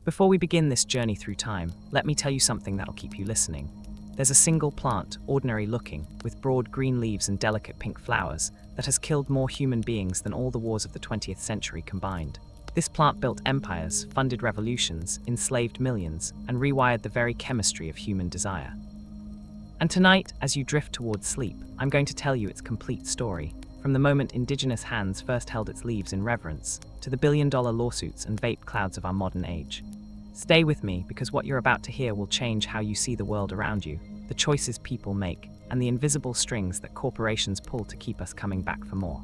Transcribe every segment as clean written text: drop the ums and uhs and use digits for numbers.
Before we begin this journey through time, let me tell you something that'll keep you listening. There's a single plant, ordinary looking, with broad green leaves and delicate pink flowers, that has killed more human beings than all the wars of the 20th century combined. This plant built empires, funded revolutions, enslaved millions, and rewired the very chemistry of human desire. And tonight, as you drift towards sleep, I'm going to tell you its complete story, from the moment indigenous hands first held its leaves in reverence, to the billion-dollar lawsuits and vape clouds of our modern age. Stay with me, because what you're about to hear will change how you see the world around you, the choices people make, and the invisible strings that corporations pull to keep us coming back for more.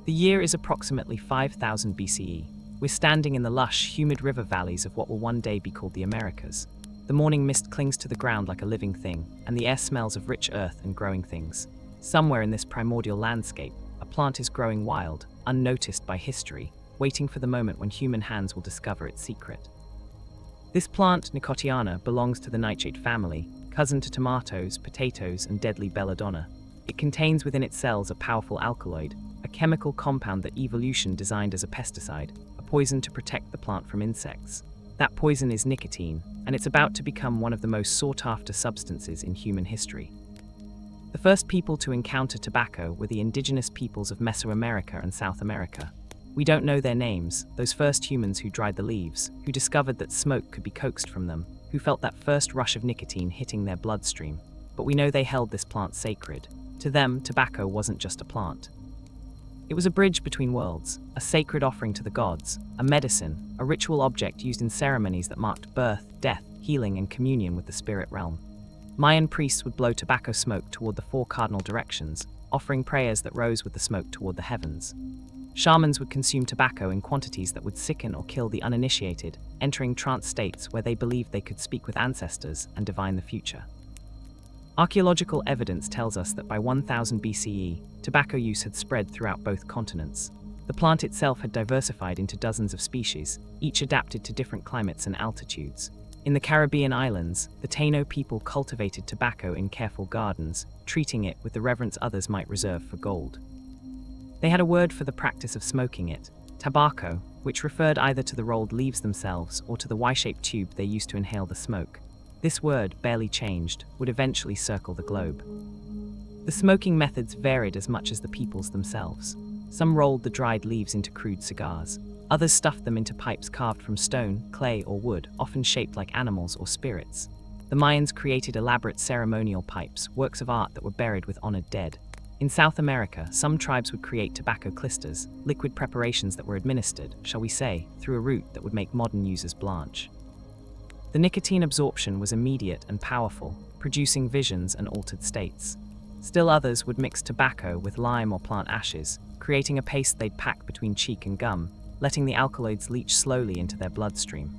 The year is approximately 5000 BCE. We're standing in the lush, humid river valleys of what will one day be called the Americas. The morning mist clings to the ground like a living thing, and the air smells of rich earth and growing things. Somewhere in this primordial landscape, a plant is growing wild, unnoticed by history, waiting for the moment when human hands will discover its secret. This plant, Nicotiana, belongs to the nightshade family, cousin to tomatoes, potatoes, and deadly belladonna. It contains within its cells a powerful alkaloid, a chemical compound that evolution designed as a pesticide, a poison to protect the plant from insects. That poison is nicotine, and it's about to become one of the most sought-after substances in human history. The first people to encounter tobacco were the indigenous peoples of Mesoamerica and South America. We don't know their names, those first humans who dried the leaves, who discovered that smoke could be coaxed from them, who felt that first rush of nicotine hitting their bloodstream. But we know they held this plant sacred. To them, tobacco wasn't just a plant. It was a bridge between worlds, a sacred offering to the gods, a medicine, a ritual object used in ceremonies that marked birth, death, healing, and communion with the spirit realm. Mayan priests would blow tobacco smoke toward the 4 cardinal directions, offering prayers that rose with the smoke toward the heavens. Shamans would consume tobacco in quantities that would sicken or kill the uninitiated, entering trance states where they believed they could speak with ancestors and divine the future. Archaeological evidence tells us that by 1000 BCE, tobacco use had spread throughout both continents. The plant itself had diversified into dozens of species, each adapted to different climates and altitudes. In the Caribbean islands, the Taino people cultivated tobacco in careful gardens, treating it with the reverence others might reserve for gold. They had a word for the practice of smoking it, tabaco, which referred either to the rolled leaves themselves or to the Y-shaped tube they used to inhale the smoke. This word, barely changed, would eventually circle the globe. The smoking methods varied as much as the peoples themselves. Some rolled the dried leaves into crude cigars. Others stuffed them into pipes carved from stone, clay, or wood, often shaped like animals or spirits. The Mayans created elaborate ceremonial pipes, works of art that were buried with honored dead. In South America, some tribes would create tobacco clysters, liquid preparations that were administered, shall we say, through a route that would make modern users blanch. The nicotine absorption was immediate and powerful, producing visions and altered states. Still others would mix tobacco with lime or plant ashes, creating a paste they'd pack between cheek and gum, letting the alkaloids leach slowly into their bloodstream.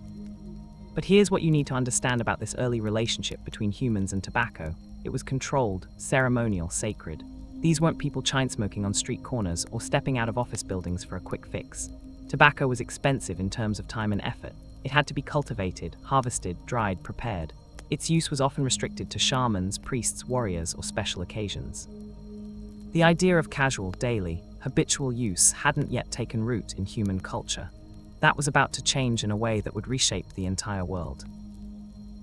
But here's what you need to understand about this early relationship between humans and tobacco. It was controlled, ceremonial, sacred. These weren't people chain-smoking on street corners or stepping out of office buildings for a quick fix. Tobacco was expensive in terms of time and effort. It had to be cultivated, harvested, dried, prepared. Its use was often restricted to shamans, priests, warriors, or special occasions. The idea of casual, daily, habitual use hadn't yet taken root in human culture. That was about to change in a way that would reshape the entire world.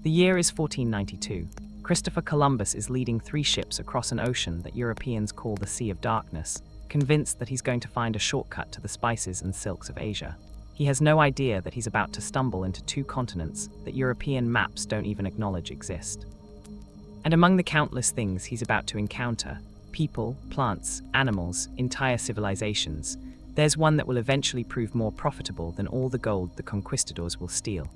The year is 1492. Christopher Columbus is leading 3 ships across an ocean that Europeans call the Sea of Darkness, convinced that he's going to find a shortcut to the spices and silks of Asia. He has no idea that he's about to stumble into 2 continents that European maps don't even acknowledge exist. And among the countless things he's about to encounter, people, plants, animals, entire civilizations, there's one that will eventually prove more profitable than all the gold the conquistadors will steal.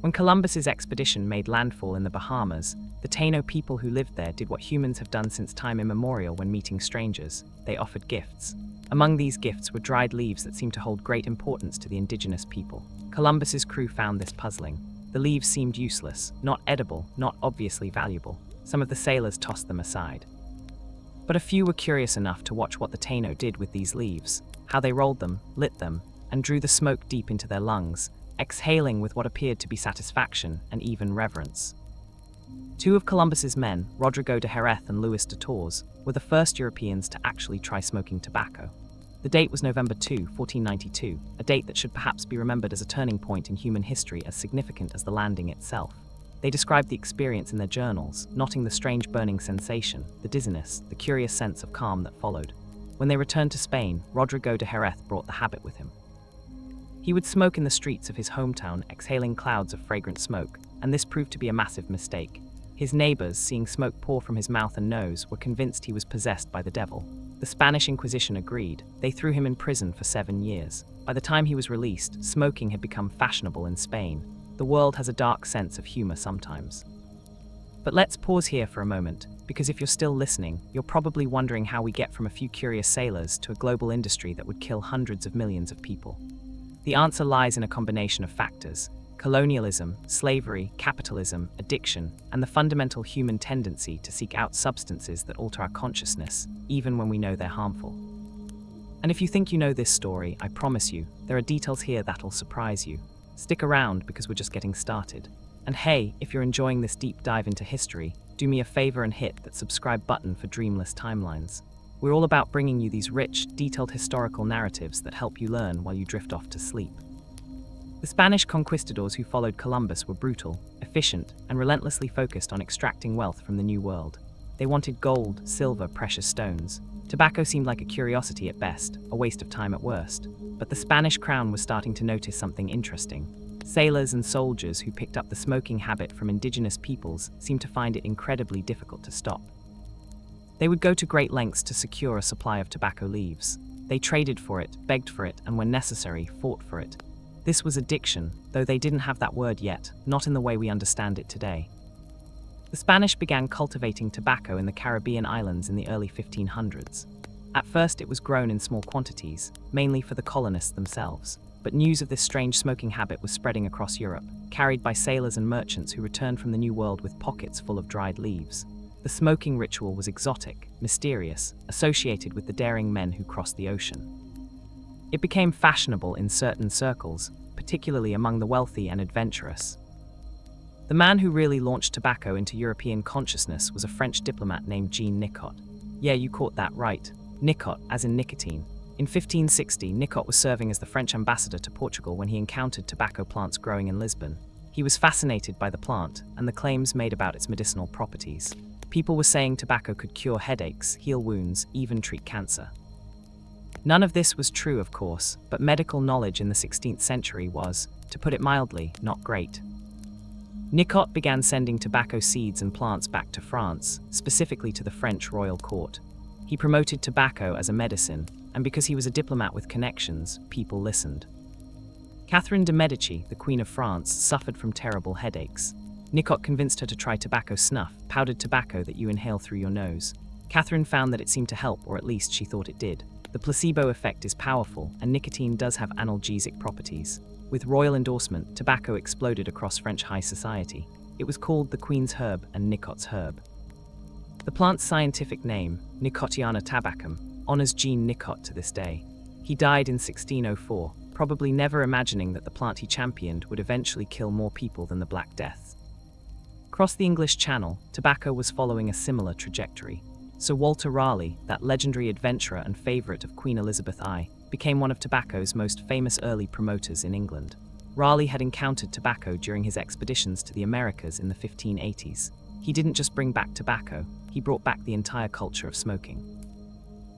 When Columbus's expedition made landfall in the Bahamas, the Taino people who lived there did what humans have done since time immemorial when meeting strangers. They offered gifts. Among these gifts were dried leaves that seemed to hold great importance to the indigenous people. Columbus's crew found this puzzling. The leaves seemed useless, not edible, not obviously valuable. Some of the sailors tossed them aside. But a few were curious enough to watch what the Taino did with these leaves, how they rolled them, lit them, and drew the smoke deep into their lungs, exhaling with what appeared to be satisfaction and even reverence. 2 of Columbus's men, Rodrigo de Jerez and Luis de Torres, were the first Europeans to actually try smoking tobacco. The date was November 2, 1492, a date that should perhaps be remembered as a turning point in human history as significant as the landing itself. They described the experience in their journals, noting the strange burning sensation, the dizziness, the curious sense of calm that followed. When they returned to Spain, Rodrigo de Jerez brought the habit with him. He would smoke in the streets of his hometown, exhaling clouds of fragrant smoke, and this proved to be a massive mistake. His neighbors, seeing smoke pour from his mouth and nose, were convinced he was possessed by the devil. The Spanish Inquisition agreed. They threw him in prison for 7 years. By the time he was released, smoking had become fashionable in Spain. The world has a dark sense of humor sometimes. But let's pause here for a moment, because if you're still listening, you're probably wondering how we get from a few curious sailors to a global industry that would kill hundreds of millions of people. The answer lies in a combination of factors: colonialism, slavery, capitalism, addiction, and the fundamental human tendency to seek out substances that alter our consciousness, even when we know they're harmful. And if you think you know this story, I promise you, there are details here that'll surprise you. Stick around because we're just getting started. And hey, if you're enjoying this deep dive into history, do me a favor and hit that subscribe button for dreamless timelines. We're all about bringing you these rich, detailed historical narratives that help you learn while you drift off to sleep. The Spanish conquistadors who followed Columbus were brutal, efficient, and relentlessly focused on extracting wealth from the New World. They wanted gold, silver, precious stones. Tobacco seemed like a curiosity at best, a waste of time at worst. But the Spanish crown was starting to notice something interesting. Sailors and soldiers who picked up the smoking habit from indigenous peoples seemed to find it incredibly difficult to stop. They would go to great lengths to secure a supply of tobacco leaves. They traded for it, begged for it, and when necessary, fought for it. This was addiction, though they didn't have that word yet, not in the way we understand it today. The Spanish began cultivating tobacco in the Caribbean islands in the early 1500s. At first it was grown in small quantities, mainly for the colonists themselves. But news of this strange smoking habit was spreading across Europe, carried by sailors and merchants who returned from the New World with pockets full of dried leaves. The smoking ritual was exotic, mysterious, associated with the daring men who crossed the ocean. It became fashionable in certain circles, particularly among the wealthy and adventurous. The man who really launched tobacco into European consciousness was a French diplomat named Jean Nicot. Yeah, you caught that right. Nicot, as in nicotine. In 1560, Nicot was serving as the French ambassador to Portugal when he encountered tobacco plants growing in Lisbon. He was fascinated by the plant and the claims made about its medicinal properties. People were saying tobacco could cure headaches, heal wounds, even treat cancer. None of this was true, of course, but medical knowledge in the 16th century was, to put it mildly, not great. Nicot began sending tobacco seeds and plants back to France, specifically to the French royal court. He promoted tobacco as a medicine, and because he was a diplomat with connections, people listened. Catherine de' Medici, the Queen of France, suffered from terrible headaches. Nicot convinced her to try tobacco snuff, powdered tobacco that you inhale through your nose. Catherine found that it seemed to help, or at least she thought it did. The placebo effect is powerful, and nicotine does have analgesic properties. With royal endorsement, tobacco exploded across French high society. It was called the Queen's Herb and Nicot's Herb. The plant's scientific name, Nicotiana tabacum, honors Jean Nicot to this day. He died in 1604, probably never imagining that the plant he championed would eventually kill more people than the Black Death. Across the English Channel, tobacco was following a similar trajectory. Sir Walter Raleigh, that legendary adventurer and favourite of Queen Elizabeth I, became one of tobacco's most famous early promoters in England. Raleigh had encountered tobacco during his expeditions to the Americas in the 1580s. He didn't just bring back tobacco, he brought back the entire culture of smoking.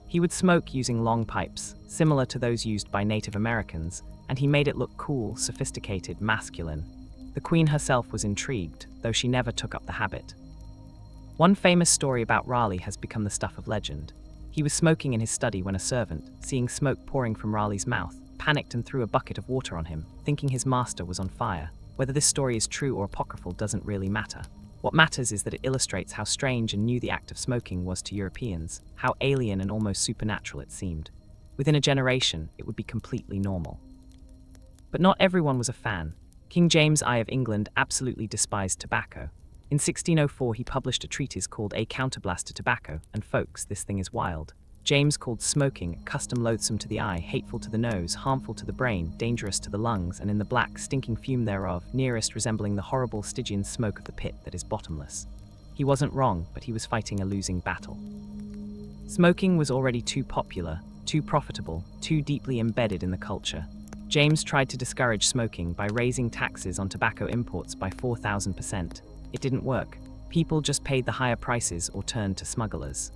He would smoke using long pipes, similar to those used by Native Americans, and he made it look cool, sophisticated, masculine. The Queen herself was intrigued, though she never took up the habit. One famous story about Raleigh has become the stuff of legend. He was smoking in his study when a servant, seeing smoke pouring from Raleigh's mouth, panicked and threw a bucket of water on him, thinking his master was on fire. Whether this story is true or apocryphal doesn't really matter. What matters is that it illustrates how strange and new the act of smoking was to Europeans, how alien and almost supernatural it seemed. Within a generation, it would be completely normal. But not everyone was a fan. King James I of England absolutely despised tobacco. In 1604, he published a treatise called A Counterblast to Tobacco, and folks, this thing is wild. James called smoking custom loathsome to the eye, hateful to the nose, harmful to the brain, dangerous to the lungs, and in the black, stinking fume thereof, nearest resembling the horrible Stygian smoke of the pit that is bottomless. He wasn't wrong, but he was fighting a losing battle. Smoking was already too popular, too profitable, too deeply embedded in the culture. James tried to discourage smoking by raising taxes on tobacco imports by 4,000%. It didn't work. People just paid the higher prices or turned to smugglers.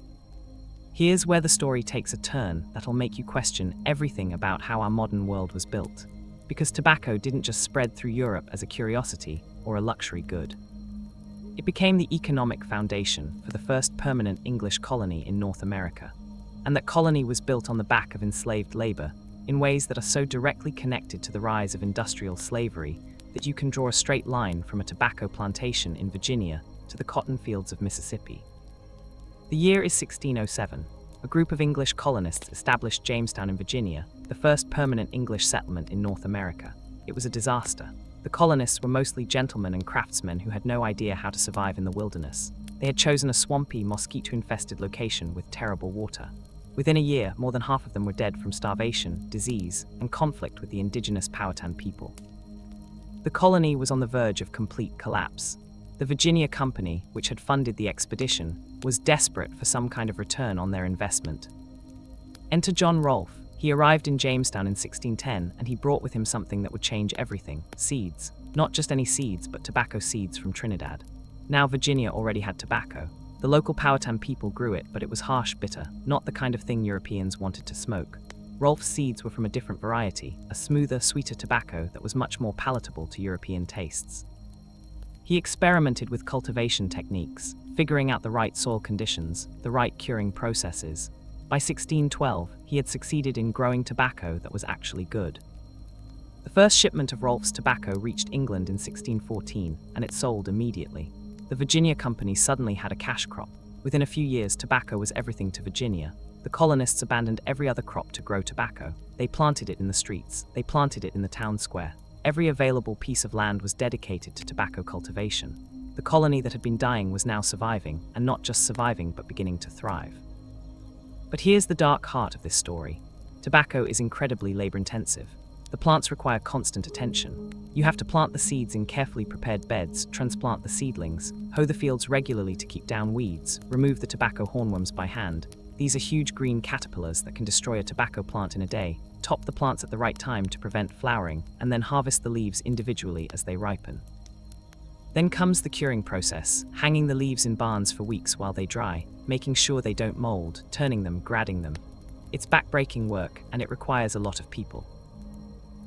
Here's where the story takes a turn that'll make you question everything about how our modern world was built. Because tobacco didn't just spread through Europe as a curiosity or a luxury good. It became the economic foundation for the first permanent English colony in North America. And that colony was built on the back of enslaved labor in ways that are so directly connected to the rise of industrial slavery that you can draw a straight line from a tobacco plantation in Virginia to the cotton fields of Mississippi. The year is 1607. A group of English colonists established Jamestown in Virginia, the first permanent English settlement in North America. It was a disaster. The colonists were mostly gentlemen and craftsmen who had no idea how to survive in the wilderness. They had chosen a swampy, mosquito-infested location with terrible water. Within a year, more than half of them were dead from starvation, disease, and conflict with the indigenous Powhatan people. The colony was on the verge of complete collapse. The Virginia Company, which had funded the expedition, was desperate for some kind of return on their investment. Enter John Rolfe. He arrived in Jamestown in 1610, and he brought with him something that would change everything: seeds. Not just any seeds, but tobacco seeds from Trinidad. Now Virginia already had tobacco. The local Powhatan people grew it, but it was harsh, bitter, not the kind of thing Europeans wanted to smoke. Rolfe's seeds were from a different variety, a smoother, sweeter tobacco that was much more palatable to European tastes. He experimented with cultivation techniques, figuring out the right soil conditions, the right curing processes. By 1612, he had succeeded in growing tobacco that was actually good. The first shipment of Rolfe's tobacco reached England in 1614, and it sold immediately. The Virginia Company suddenly had a cash crop. Within a few years, tobacco was everything to Virginia. The colonists abandoned every other crop to grow tobacco. They planted it in the streets. They planted it in the town square. Every available piece of land was dedicated to tobacco cultivation. The colony that had been dying was now surviving, and not just surviving, but beginning to thrive. But here's the dark heart of this story. Tobacco is incredibly labor-intensive. The plants require constant attention. You have to plant the seeds in carefully prepared beds, transplant the seedlings, hoe the fields regularly to keep down weeds, remove the tobacco hornworms by hand. These are huge green caterpillars that can destroy a tobacco plant in a day. Top the plants at the right time to prevent flowering, and then harvest the leaves individually as they ripen. Then comes the curing process, hanging the leaves in barns for weeks while they dry, making sure they don't mold, turning them, gradding them. It's back-breaking work, and it requires a lot of people.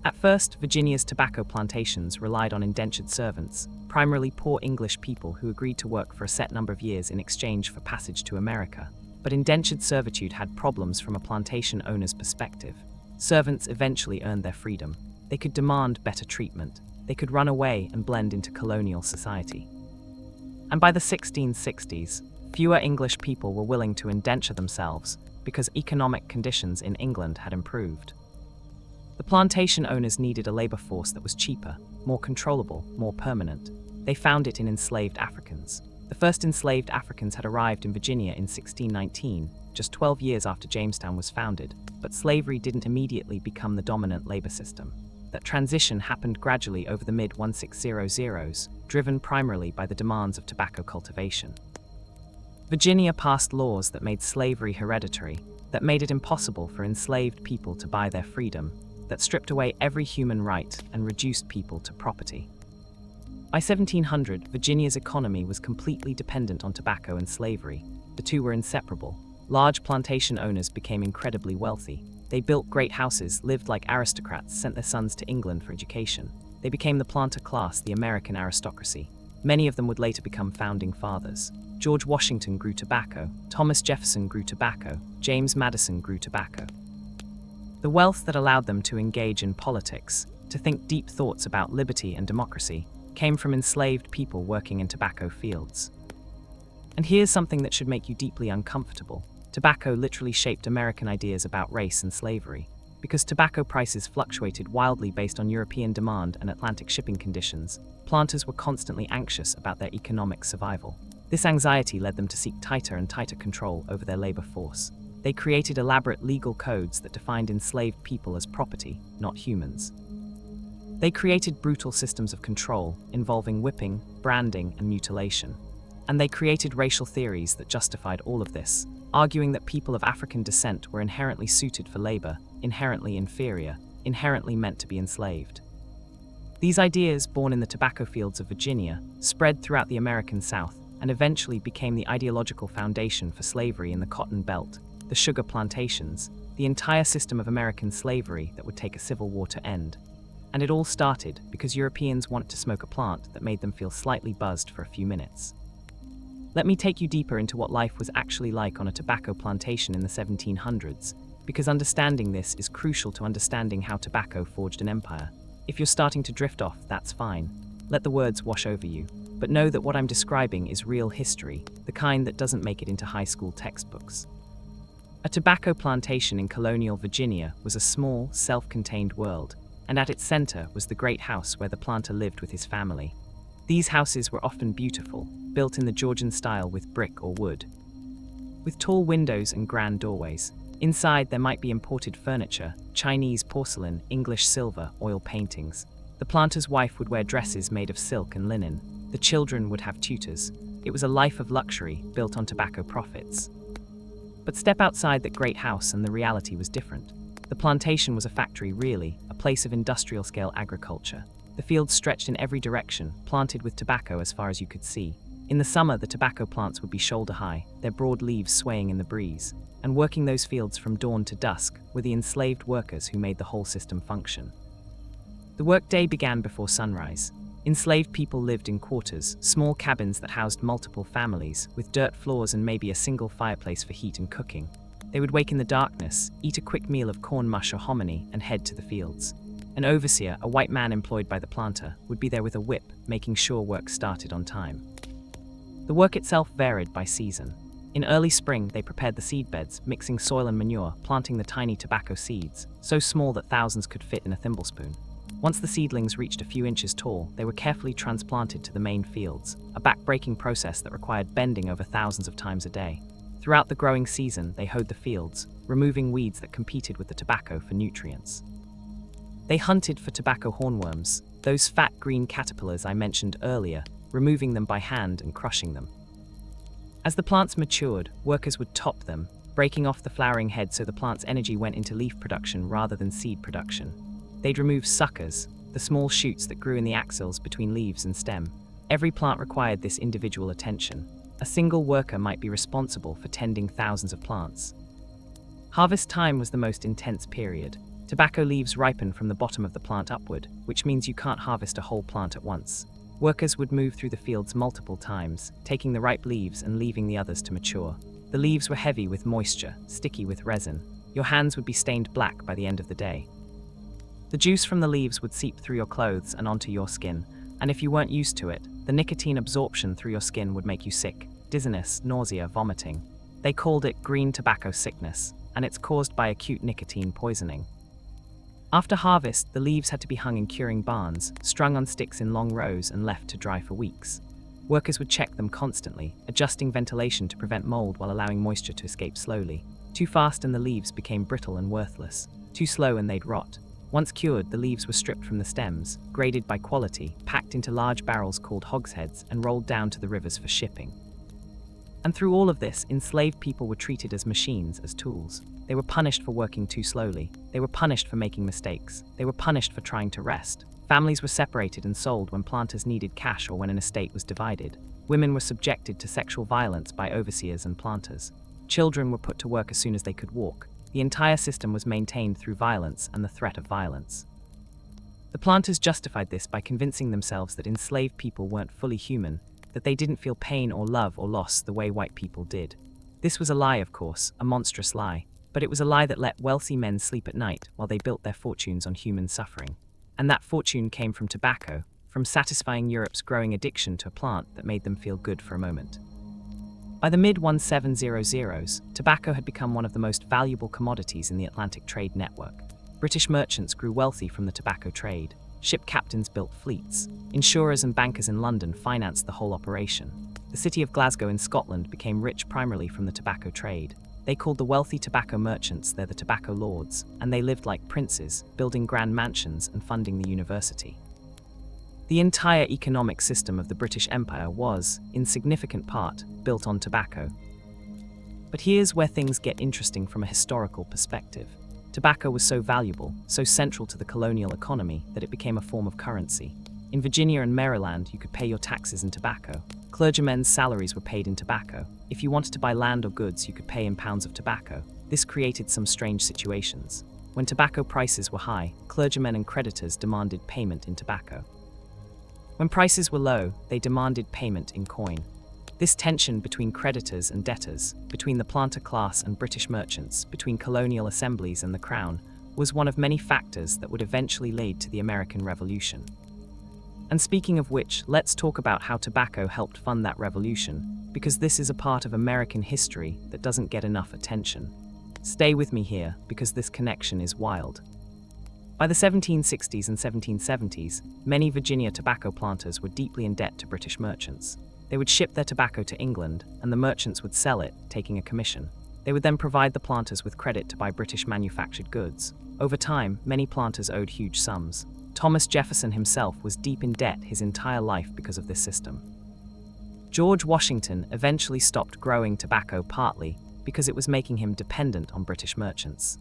At first, Virginia's tobacco plantations relied on indentured servants, primarily poor English people who agreed to work for a set number of years in exchange for passage to America. But indentured servitude had problems from a plantation owner's perspective. Servants eventually earned their freedom. They could demand better treatment. They could run away and blend into colonial society. And by the 1660s, fewer English people were willing to indenture themselves because economic conditions in England had improved. The plantation owners needed a labor force that was cheaper, more controllable, more permanent. They found it in enslaved Africans. The first enslaved Africans had arrived in Virginia in 1619, just 12 years after Jamestown was founded, but slavery didn't immediately become the dominant labor system. That transition happened gradually over the mid-1600s, driven primarily by the demands of tobacco cultivation. Virginia passed laws that made slavery hereditary, that made it impossible for enslaved people to buy their freedom, that stripped away every human right and reduced people to property. By 1700, Virginia's economy was completely dependent on tobacco and slavery. The two were inseparable. Large plantation owners became incredibly wealthy. They built great houses, lived like aristocrats, sent their sons to England for education. They became the planter class, the American aristocracy. Many of them would later become founding fathers. George Washington grew tobacco. Thomas Jefferson grew tobacco. James Madison grew tobacco. The wealth that allowed them to engage in politics, to think deep thoughts about liberty and democracy, came from enslaved people working in tobacco fields. And here's something that should make you deeply uncomfortable. Tobacco literally shaped American ideas about race and slavery. Because tobacco prices fluctuated wildly based on European demand and Atlantic shipping conditions, planters were constantly anxious about their economic survival. This anxiety led them to seek tighter and tighter control over their labor force. They created elaborate legal codes that defined enslaved people as property, not humans. They created brutal systems of control involving whipping, branding, and mutilation. And they created racial theories that justified all of this, arguing that people of African descent were inherently suited for labor, inherently inferior, inherently meant to be enslaved. These ideas, born in the tobacco fields of Virginia, spread throughout the American South and eventually became the ideological foundation for slavery in the Cotton Belt, the sugar plantations, the entire system of American slavery that would take a civil war to end. And it all started because Europeans wanted to smoke a plant that made them feel slightly buzzed for a few minutes. Let me take you deeper into what life was actually like on a tobacco plantation in the 1700s, because understanding this is crucial to understanding how tobacco forged an empire. If you're starting to drift off, that's fine. Let the words wash over you. But know that what I'm describing is real history, the kind that doesn't make it into high school textbooks. A tobacco plantation in colonial Virginia was a small, self-contained world, and at its center was the great house where the planter lived with his family. These houses were often beautiful, built in the Georgian style with brick or wood. With tall windows and grand doorways. Inside there might be imported furniture, Chinese porcelain, English silver, oil paintings. The planter's wife would wear dresses made of silk and linen. The children would have tutors. It was a life of luxury, built on tobacco profits. But step outside that great house and the reality was different. The plantation was a factory really, a place of industrial-scale agriculture. The fields stretched in every direction, planted with tobacco as far as you could see. In the summer, the tobacco plants would be shoulder-high, their broad leaves swaying in the breeze. And working those fields from dawn to dusk were the enslaved workers who made the whole system function. The workday began before sunrise. Enslaved people lived in quarters, small cabins that housed multiple families, with dirt floors and maybe a single fireplace for heat and cooking. They would wake in the darkness, eat a quick meal of corn mush or hominy, and head to the fields. An overseer, a white man employed by the planter, would be there with a whip, making sure work started on time. The work itself varied by season. In early spring, they prepared the seedbeds, mixing soil and manure, planting the tiny tobacco seeds, so small that thousands could fit in a thimblespoon. Once the seedlings reached a few inches tall, they were carefully transplanted to the main fields, a back-breaking process that required bending over thousands of times a day. Throughout the growing season, they hoed the fields, removing weeds that competed with the tobacco for nutrients. They hunted for tobacco hornworms, those fat green caterpillars I mentioned earlier, removing them by hand and crushing them. As the plants matured, workers would top them, breaking off the flowering head so the plant's energy went into leaf production rather than seed production. They'd remove suckers, the small shoots that grew in the axils between leaves and stem. Every plant required this individual attention. A single worker might be responsible for tending thousands of plants. Harvest time was the most intense period. Tobacco leaves ripen from the bottom of the plant upward, which means you can't harvest a whole plant at once. Workers would move through the fields multiple times, taking the ripe leaves and leaving the others to mature. The leaves were heavy with moisture, sticky with resin. Your hands would be stained black by the end of the day. The juice from the leaves would seep through your clothes and onto your skin, and if you weren't used to it, the nicotine absorption through your skin would make you sick, dizziness, nausea, vomiting. They called it green tobacco sickness, and it's caused by acute nicotine poisoning. After harvest, the leaves had to be hung in curing barns, strung on sticks in long rows and left to dry for weeks. Workers would check them constantly, adjusting ventilation to prevent mold while allowing moisture to escape slowly. Too fast and the leaves became brittle and worthless. Too slow and they'd rot. Once cured, the leaves were stripped from the stems, graded by quality, packed into large barrels called hogsheads, and rolled down to the rivers for shipping. And through all of this, enslaved people were treated as machines, as tools. They were punished for working too slowly. They were punished for making mistakes. They were punished for trying to rest. Families were separated and sold when planters needed cash or when an estate was divided. Women were subjected to sexual violence by overseers and planters. Children were put to work as soon as they could walk. The entire system was maintained through violence and the threat of violence. The planters justified this by convincing themselves that enslaved people weren't fully human, that they didn't feel pain or love or loss the way white people did. This was a lie, of course, a monstrous lie, but it was a lie that let wealthy men sleep at night while they built their fortunes on human suffering. And that fortune came from tobacco, from satisfying Europe's growing addiction to a plant that made them feel good for a moment. By the mid-1700s, tobacco had become one of the most valuable commodities in the Atlantic trade network. British merchants grew wealthy from the tobacco trade. Ship captains built fleets. Insurers and bankers in London financed the whole operation. The city of Glasgow in Scotland became rich primarily from the tobacco trade. They called the wealthy tobacco merchants the tobacco lords, and they lived like princes, building grand mansions and funding the university. The entire economic system of the British Empire was, in significant part, built on tobacco. But here's where things get interesting from a historical perspective. Tobacco was so valuable, so central to the colonial economy, that it became a form of currency. In Virginia and Maryland, you could pay your taxes in tobacco. Clergymen's salaries were paid in tobacco. If you wanted to buy land or goods, you could pay in pounds of tobacco. This created some strange situations. When tobacco prices were high, clergymen and creditors demanded payment in tobacco. When prices were low, they demanded payment in coin. This tension between creditors and debtors, between the planter class and British merchants, between colonial assemblies and the Crown, was one of many factors that would eventually lead to the American Revolution. And speaking of which, let's talk about how tobacco helped fund that revolution, because this is a part of American history that doesn't get enough attention. Stay with me here, because this connection is wild. By the 1760s and 1770s, many Virginia tobacco planters were deeply in debt to British merchants. They would ship their tobacco to England, and the merchants would sell it, taking a commission. They would then provide the planters with credit to buy British manufactured goods. Over time, many planters owed huge sums. Thomas Jefferson himself was deep in debt his entire life because of this system. George Washington eventually stopped growing tobacco partly because it was making him dependent on British merchants.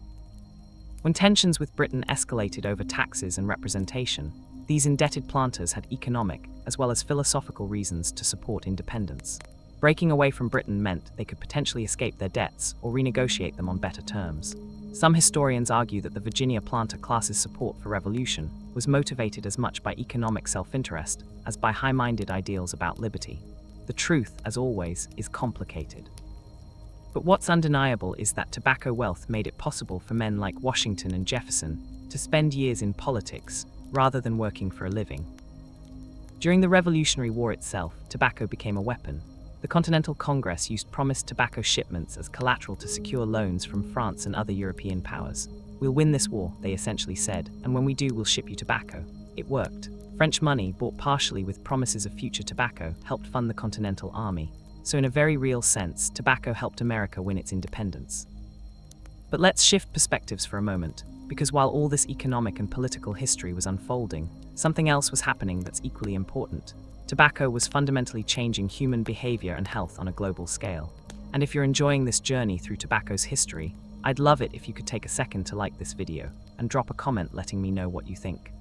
When tensions with Britain escalated over taxes and representation, these indebted planters had economic as well as philosophical reasons to support independence. Breaking away from Britain meant they could potentially escape their debts or renegotiate them on better terms. Some historians argue that the Virginia planter class's support for revolution was motivated as much by economic self-interest as by high-minded ideals about liberty. The truth, as always, is complicated. But what's undeniable is that tobacco wealth made it possible for men like Washington and Jefferson to spend years in politics rather than working for a living. During the Revolutionary War itself, tobacco became a weapon. The Continental Congress used promised tobacco shipments as collateral to secure loans from France and other European powers. "We'll win this war," they essentially said, "and when we do, we'll ship you tobacco." It worked. French money, bought partially with promises of future tobacco, helped fund the Continental Army. So in a very real sense, tobacco helped America win its independence. But let's shift perspectives for a moment, because while all this economic and political history was unfolding, something else was happening that's equally important. Tobacco was fundamentally changing human behavior and health on a global scale. And if you're enjoying this journey through tobacco's history, I'd love it if you could take a second to like this video and drop a comment letting me know what you think.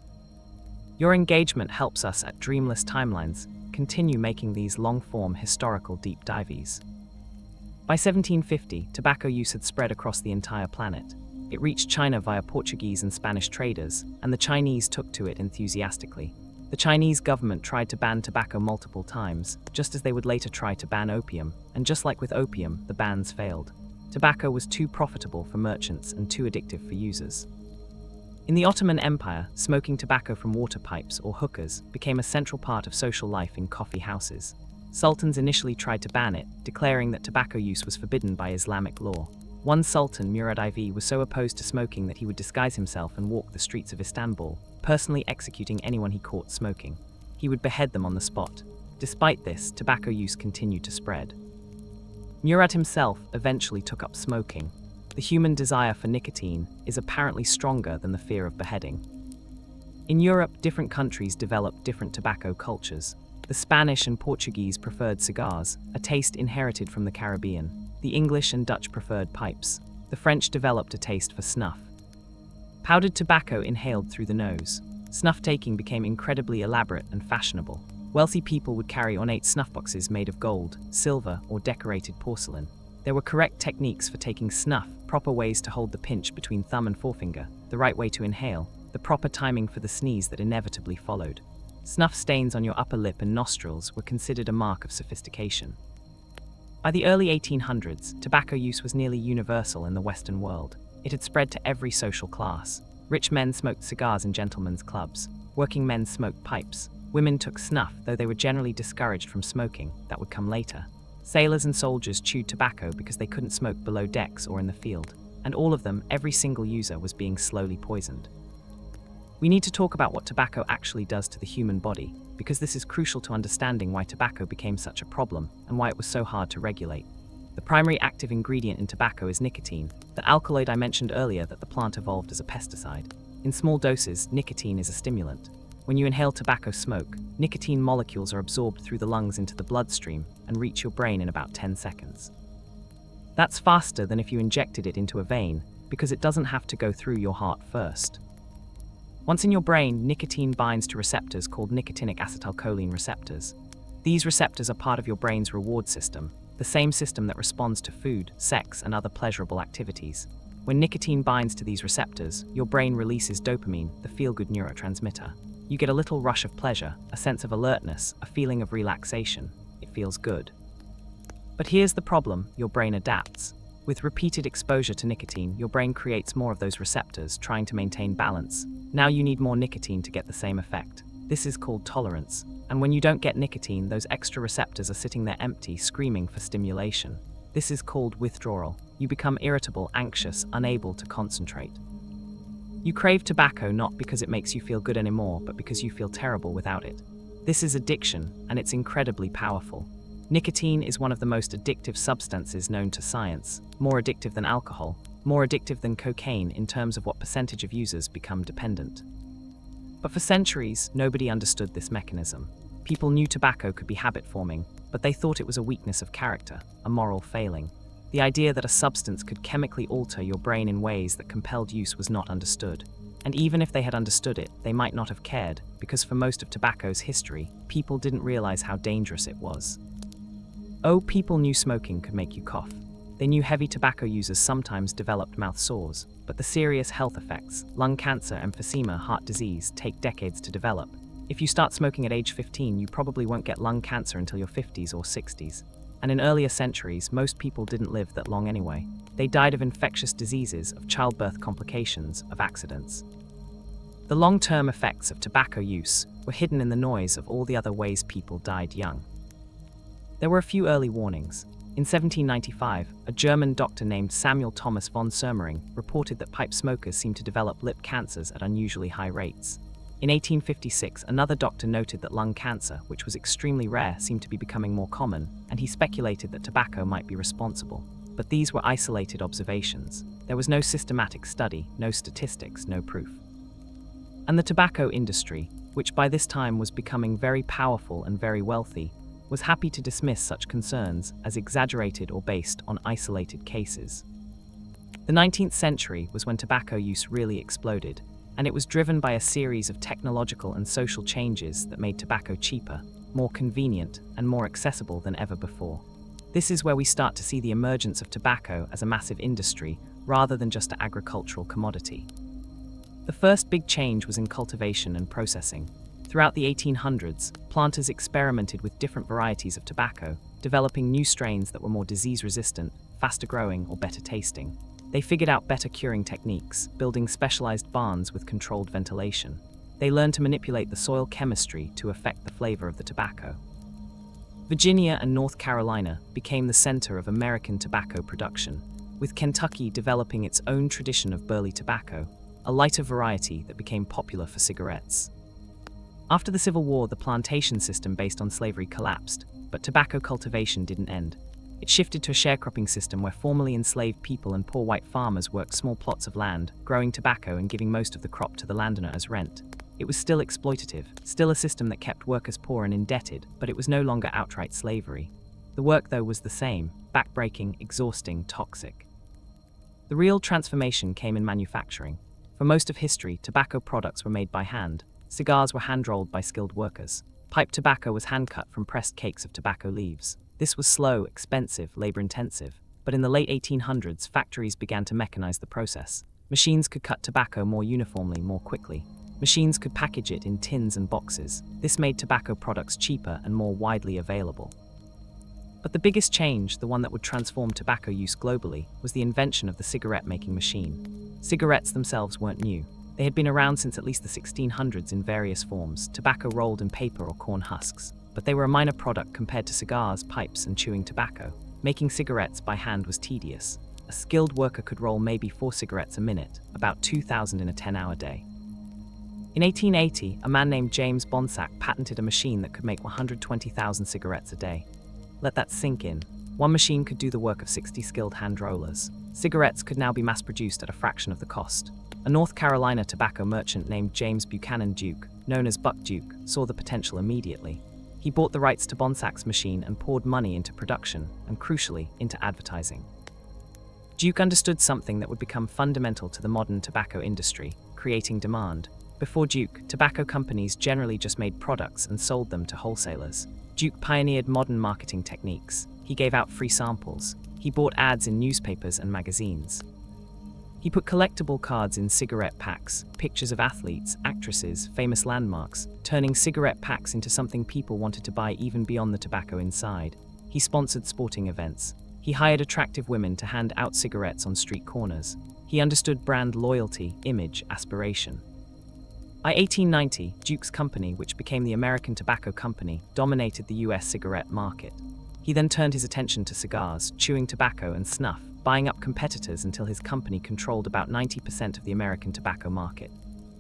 Your engagement helps us at Dreamless Timelines continue making these long-form historical deep dives. By 1750, tobacco use had spread across the entire planet. It reached China via Portuguese and Spanish traders, and the Chinese took to it enthusiastically. The Chinese government tried to ban tobacco multiple times, just as they would later try to ban opium, and just like with opium, the bans failed. Tobacco was too profitable for merchants and too addictive for users. In the Ottoman Empire, smoking tobacco from water pipes or hookahs became a central part of social life in coffee houses. Sultans initially tried to ban it, declaring that tobacco use was forbidden by Islamic law. One sultan, Murad IV, was so opposed to smoking that he would disguise himself and walk the streets of Istanbul, personally executing anyone he caught smoking. He would behead them on the spot. Despite this, tobacco use continued to spread. Murad himself eventually took up smoking. The human desire for nicotine is apparently stronger than the fear of beheading. In Europe, different countries developed different tobacco cultures. The Spanish and Portuguese preferred cigars, a taste inherited from the Caribbean. The English and Dutch preferred pipes. The French developed a taste for snuff. Powdered tobacco inhaled through the nose. Snuff-taking became incredibly elaborate and fashionable. Wealthy people would carry ornate snuff boxes made of gold, silver, or decorated porcelain. There were correct techniques for taking snuff, proper ways to hold the pinch between thumb and forefinger, the right way to inhale, the proper timing for the sneeze that inevitably followed. Snuff stains on your upper lip and nostrils were considered a mark of sophistication. By the early 1800s, tobacco use was nearly universal in the Western world. It had spread to every social class. Rich men smoked cigars in gentlemen's clubs. Working men smoked pipes. Women took snuff, though they were generally discouraged from smoking. That would come later. Sailors and soldiers chewed tobacco because they couldn't smoke below decks or in the field. And all of them, every single user, was being slowly poisoned. We need to talk about what tobacco actually does to the human body, because this is crucial to understanding why tobacco became such a problem and why it was so hard to regulate. The primary active ingredient in tobacco is nicotine, the alkaloid I mentioned earlier that the plant evolved as a pesticide. In small doses, nicotine is a stimulant. When you inhale tobacco smoke, nicotine molecules are absorbed through the lungs into the bloodstream and reach your brain in about 10 seconds. That's faster than if you injected it into a vein, because it doesn't have to go through your heart first. Once in your brain, nicotine binds to receptors called nicotinic acetylcholine receptors. These receptors are part of your brain's reward system, the same system that responds to food, sex, and other pleasurable activities. When nicotine binds to these receptors, your brain releases dopamine, the feel-good neurotransmitter. You get a little rush of pleasure, a sense of alertness, a feeling of relaxation. It feels good. But here's the problem: your brain adapts. With repeated exposure to nicotine, your brain creates more of those receptors, trying to maintain balance. Now you need more nicotine to get the same effect. This is called tolerance. And when you don't get nicotine, those extra receptors are sitting there empty, screaming for stimulation. This is called withdrawal. You become irritable, anxious, unable to concentrate. You crave tobacco not because it makes you feel good anymore, but because you feel terrible without it. This is addiction, and it's incredibly powerful. Nicotine is one of the most addictive substances known to science, more addictive than alcohol, more addictive than cocaine in terms of what percentage of users become dependent. But for centuries, nobody understood this mechanism. People knew tobacco could be habit-forming, but they thought it was a weakness of character, a moral failing. The idea that a substance could chemically alter your brain in ways that compelled use was not understood. And even if they had understood it, they might not have cared, because for most of tobacco's history, people didn't realize how dangerous it was. Oh, people knew smoking could make you cough. They knew heavy tobacco users sometimes developed mouth sores, but the serious health effects, lung cancer, emphysema, heart disease, take decades to develop. If you start smoking at age 15, you probably won't get lung cancer until your 50s or 60s. And in earlier centuries, most people didn't live that long anyway. They died of infectious diseases, of childbirth complications, of accidents. The long-term effects of tobacco use were hidden in the noise of all the other ways people died young. There were a few early warnings. In 1795, a German doctor named Samuel Thomas von Sermering reported that pipe smokers seemed to develop lip cancers at unusually high rates. In 1856, another doctor noted that lung cancer, which was extremely rare, seemed to be becoming more common, and he speculated that tobacco might be responsible. But these were isolated observations. There was no systematic study, no statistics, no proof. And the tobacco industry, which by this time was becoming very powerful and very wealthy, was happy to dismiss such concerns as exaggerated or based on isolated cases. The 19th century was when tobacco use really exploded, and it was driven by a series of technological and social changes that made tobacco cheaper, more convenient, and more accessible than ever before. This is where we start to see the emergence of tobacco as a massive industry rather than just an agricultural commodity. The first big change was in cultivation and processing. Throughout the 1800s, planters experimented with different varieties of tobacco, developing new strains that were more disease-resistant, faster growing, or better tasting. They figured out better curing techniques, building specialized barns with controlled ventilation. They learned to manipulate the soil chemistry to affect the flavor of the tobacco. Virginia and North Carolina became the center of American tobacco production, with Kentucky developing its own tradition of burley tobacco, a lighter variety that became popular for cigarettes. After the Civil War, the plantation system based on slavery collapsed, but tobacco cultivation didn't end. It shifted to a sharecropping system where formerly enslaved people and poor white farmers worked small plots of land, growing tobacco and giving most of the crop to the landowner as rent. It was still exploitative, still a system that kept workers poor and indebted, but it was no longer outright slavery. The work, though, was the same: backbreaking, exhausting, toxic. The real transformation came in manufacturing. For most of history, tobacco products were made by hand. Cigars were hand-rolled by skilled workers. Pipe tobacco was hand-cut from pressed cakes of tobacco leaves. This was slow, expensive, labor-intensive. But in the late 1800s, factories began to mechanize the process. Machines could cut tobacco more uniformly, more quickly. Machines could package it in tins and boxes. This made tobacco products cheaper and more widely available. But the biggest change, the one that would transform tobacco use globally, was the invention of the cigarette-making machine. Cigarettes themselves weren't new. They had been around since at least the 1600s in various forms, tobacco rolled in paper or corn husks. But they were a minor product compared to cigars, pipes, and chewing tobacco. Making cigarettes by hand was tedious. A skilled worker could roll maybe 4 cigarettes a minute, about 2,000 in a 10-hour day. In 1880, a man named James Bonsack patented a machine that could make 120,000 cigarettes a day. Let that sink in. One machine could do the work of 60 skilled hand rollers. Cigarettes could now be mass-produced at a fraction of the cost. A North Carolina tobacco merchant named James Buchanan Duke known as Buck Duke, saw the potential immediately. He bought the rights to Bonsak's machine and poured money into production, and crucially, into advertising. Duke understood something that would become fundamental to the modern tobacco industry: creating demand. Before Duke, tobacco companies generally just made products and sold them to wholesalers. Duke pioneered modern marketing techniques. He gave out free samples. He bought ads in newspapers and magazines. He put collectible cards in cigarette packs, pictures of athletes, actresses, famous landmarks, turning cigarette packs into something people wanted to buy even beyond the tobacco inside. He sponsored sporting events. He hired attractive women to hand out cigarettes on street corners. He understood brand loyalty, image, aspiration. By 1890, Duke's company, which became the American Tobacco Company, dominated the US cigarette market. He then turned his attention to cigars, chewing tobacco, and snuff, buying up competitors until his company controlled about 90% of the American tobacco market.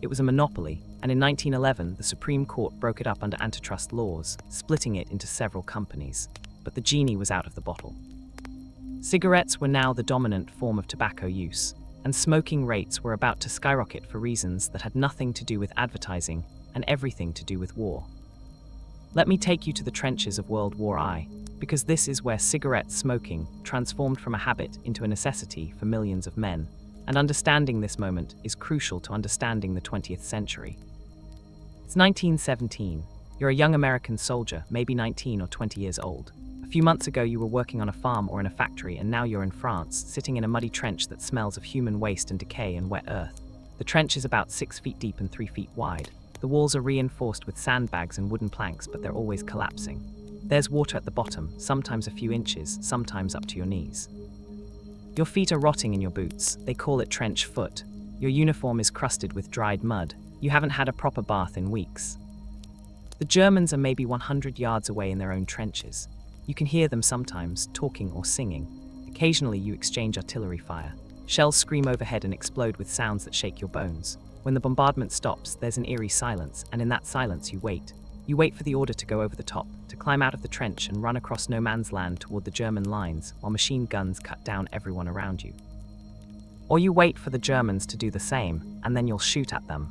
It was a monopoly, and in 1911, the Supreme Court broke it up under antitrust laws, splitting it into several companies. But the genie was out of the bottle. Cigarettes were now the dominant form of tobacco use, and smoking rates were about to skyrocket for reasons that had nothing to do with advertising and everything to do with war. Let me take you to the trenches of World War I, because this is where cigarette smoking transformed from a habit into a necessity for millions of men, and understanding this moment is crucial to understanding the 20th century. It's 1917. You're a young American soldier, maybe 19 or 20 years old. A few months ago you were working on a farm or in a factory, and now you're in France, sitting in a muddy trench that smells of human waste and decay and wet earth. The trench is about 6 feet deep and 3 feet wide. The walls are reinforced with sandbags and wooden planks, but they're always collapsing. There's water at the bottom, sometimes a few inches, sometimes up to your knees. Your feet are rotting in your boots. They call it trench foot. Your uniform is crusted with dried mud. You haven't had a proper bath in weeks. The Germans are maybe 100 yards away in their own trenches. You can hear them sometimes, talking or singing. Occasionally you exchange artillery fire. Shells scream overhead and explode with sounds that shake your bones. When the bombardment stops, there's an eerie silence, and in that silence you wait. You wait for the order to go over the top, to climb out of the trench and run across no man's land toward the German lines, while machine guns cut down everyone around you. Or you wait for the Germans to do the same, and then you'll shoot at them.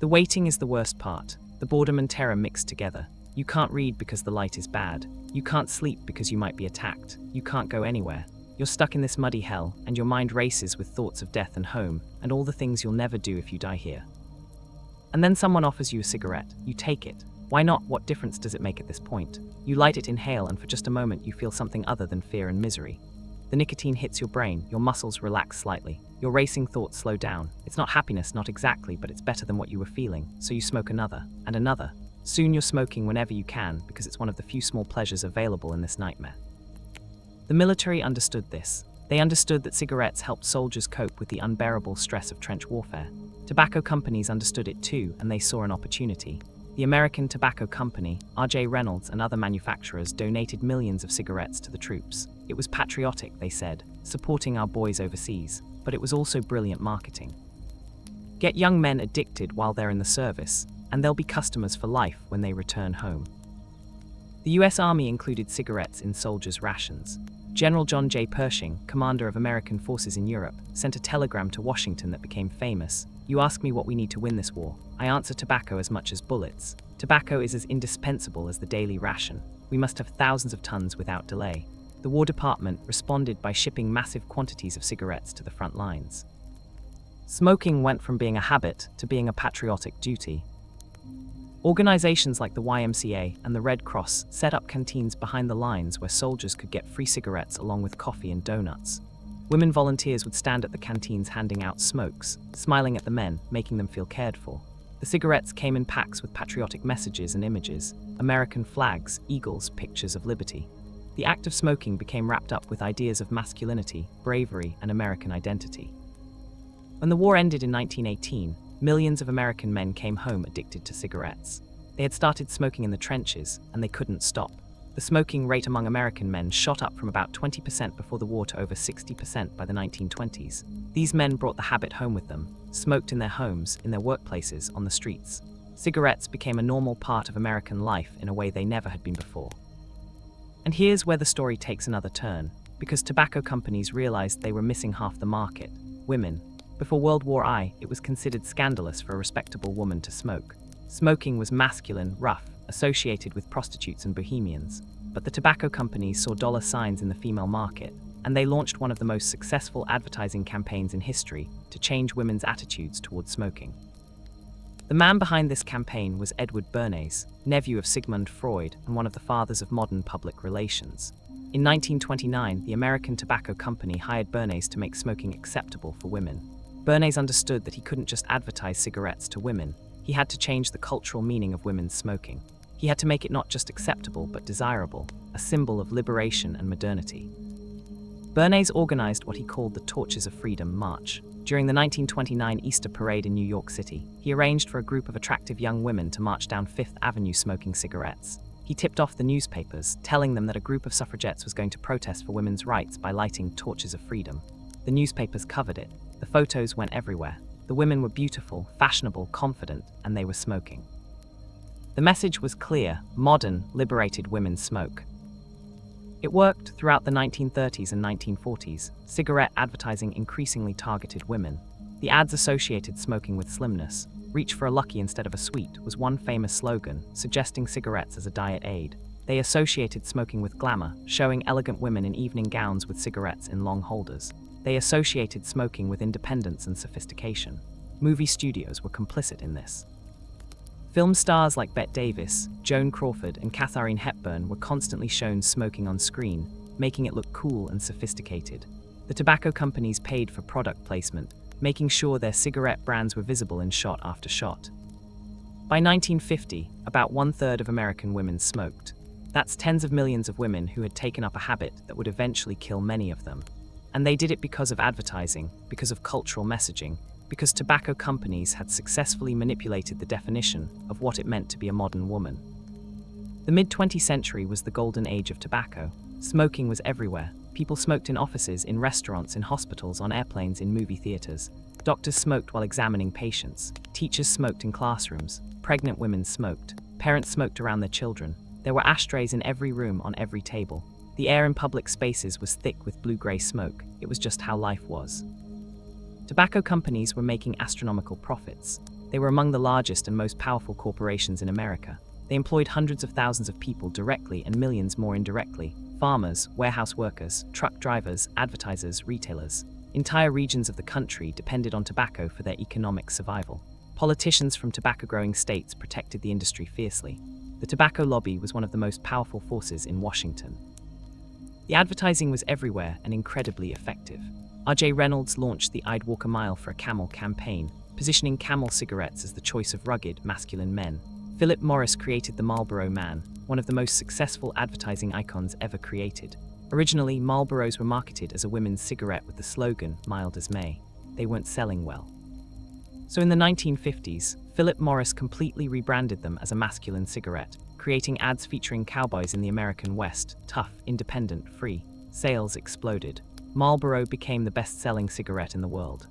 The waiting is the worst part. The boredom and terror mixed together. You can't read because the light is bad. You can't sleep because you might be attacked. You can't go anywhere. You're stuck in this muddy hell, and your mind races with thoughts of death and home, and all the things you'll never do if you die here. And then someone offers you a cigarette. You take it. Why not? What difference does it make at this point? You light it, inhale, and for just a moment you feel something other than fear and misery. The nicotine hits your brain, your muscles relax slightly. Your racing thoughts slow down. It's not happiness, not exactly, but it's better than what you were feeling, so you smoke another, and another. Soon you're smoking whenever you can, because it's one of the few small pleasures available in this nightmare. The military understood this. They understood that cigarettes helped soldiers cope with the unbearable stress of trench warfare. Tobacco companies understood it too, and they saw an opportunity. The American Tobacco Company, R.J. Reynolds, and other manufacturers donated millions of cigarettes to the troops. It was patriotic, they said, supporting our boys overseas, but it was also brilliant marketing. Get young men addicted while they're in the service, and they'll be customers for life when they return home. The US Army included cigarettes in soldiers' rations. General John J. Pershing, commander of American forces in Europe, sent a telegram to Washington that became famous. You ask me what we need to win this war. I answer tobacco as much as bullets. Tobacco is as indispensable as the daily ration. We must have thousands of tons without delay. The War Department responded by shipping massive quantities of cigarettes to the front lines. Smoking went from being a habit to being a patriotic duty. Organizations like the YMCA and the Red Cross set up canteens behind the lines where soldiers could get free cigarettes along with coffee and donuts. Women volunteers would stand at the canteens handing out smokes, smiling at the men, making them feel cared for. The cigarettes came in packs with patriotic messages and images: American flags, eagles, pictures of liberty. The act of smoking became wrapped up with ideas of masculinity, bravery, and American identity. When the war ended in 1918, millions of American men came home addicted to cigarettes. They had started smoking in the trenches, and they couldn't stop. The smoking rate among American men shot up from about 20% before the war to over 60% by the 1920s. These men brought the habit home with them, smoked in their homes, in their workplaces, on the streets. Cigarettes became a normal part of American life in a way they never had been before. And here's where the story takes another turn, because tobacco companies realized they were missing half the market: women. Before World War I, it was considered scandalous for a respectable woman to smoke. Smoking was masculine, rough, associated with prostitutes and bohemians. But the tobacco companies saw dollar signs in the female market, and they launched one of the most successful advertising campaigns in history to change women's attitudes towards smoking. The man behind this campaign was Edward Bernays, nephew of Sigmund Freud and one of the fathers of modern public relations. In 1929, the American tobacco company hired Bernays to make smoking acceptable for women. Bernays understood that he couldn't just advertise cigarettes to women, he had to change the cultural meaning of women's smoking. He had to make it not just acceptable but desirable, a symbol of liberation and modernity. Bernays organized what he called the Torches of Freedom March. During the 1929 Easter Parade in New York City, he arranged for a group of attractive young women to march down Fifth Avenue smoking cigarettes. He tipped off the newspapers, telling them that a group of suffragettes was going to protest for women's rights by lighting torches of freedom. The newspapers covered it. The photos went everywhere. The women were beautiful, fashionable, confident, and they were smoking. The message was clear: modern, liberated women smoke. It worked throughout the 1930s and 1940s. Cigarette advertising increasingly targeted women. The ads associated smoking with slimness. "Reach for a lucky instead of a sweet" was one famous slogan, suggesting cigarettes as a diet aid. They associated smoking with glamour, showing elegant women in evening gowns with cigarettes in long holders. They associated smoking with independence and sophistication. Movie studios were complicit in this. Film stars like Bette Davis, Joan Crawford, and Katharine Hepburn were constantly shown smoking on screen, making it look cool and sophisticated. The tobacco companies paid for product placement, making sure their cigarette brands were visible in shot after shot. By 1950, about 1/3 of American women smoked. That's tens of millions of women who had taken up a habit that would eventually kill many of them. And they did it because of advertising, because of cultural messaging, because tobacco companies had successfully manipulated the definition of what it meant to be a modern woman. The mid-20th century was the golden age of tobacco. Smoking was everywhere. People smoked in offices, in restaurants, in hospitals, on airplanes, in movie theaters. Doctors smoked while examining patients. Teachers smoked in classrooms. Pregnant women smoked. Parents smoked around their children. There were ashtrays in every room, on every table. The air in public spaces was thick with blue-gray smoke. It was just how life was. Tobacco companies were making astronomical profits. They were among the largest and most powerful corporations in America. They employed hundreds of thousands of people directly and millions more indirectly: farmers, warehouse workers, truck drivers, advertisers, retailers. Entire regions of the country depended on tobacco for their economic survival. Politicians from tobacco-growing states protected the industry fiercely. The tobacco lobby was one of the most powerful forces in Washington. The advertising was everywhere and incredibly effective. R.J. Reynolds launched the "I'd Walk a Mile for a Camel" campaign, positioning Camel cigarettes as the choice of rugged, masculine men. Philip Morris created the Marlboro Man, one of the most successful advertising icons ever created. Originally, Marlboros were marketed as a women's cigarette with the slogan, "Mild as May." They weren't selling well. So in the 1950s, Philip Morris completely rebranded them as a masculine cigarette, creating ads featuring cowboys in the American West: tough, independent, free. Sales exploded. Marlboro became the best-selling cigarette in the world.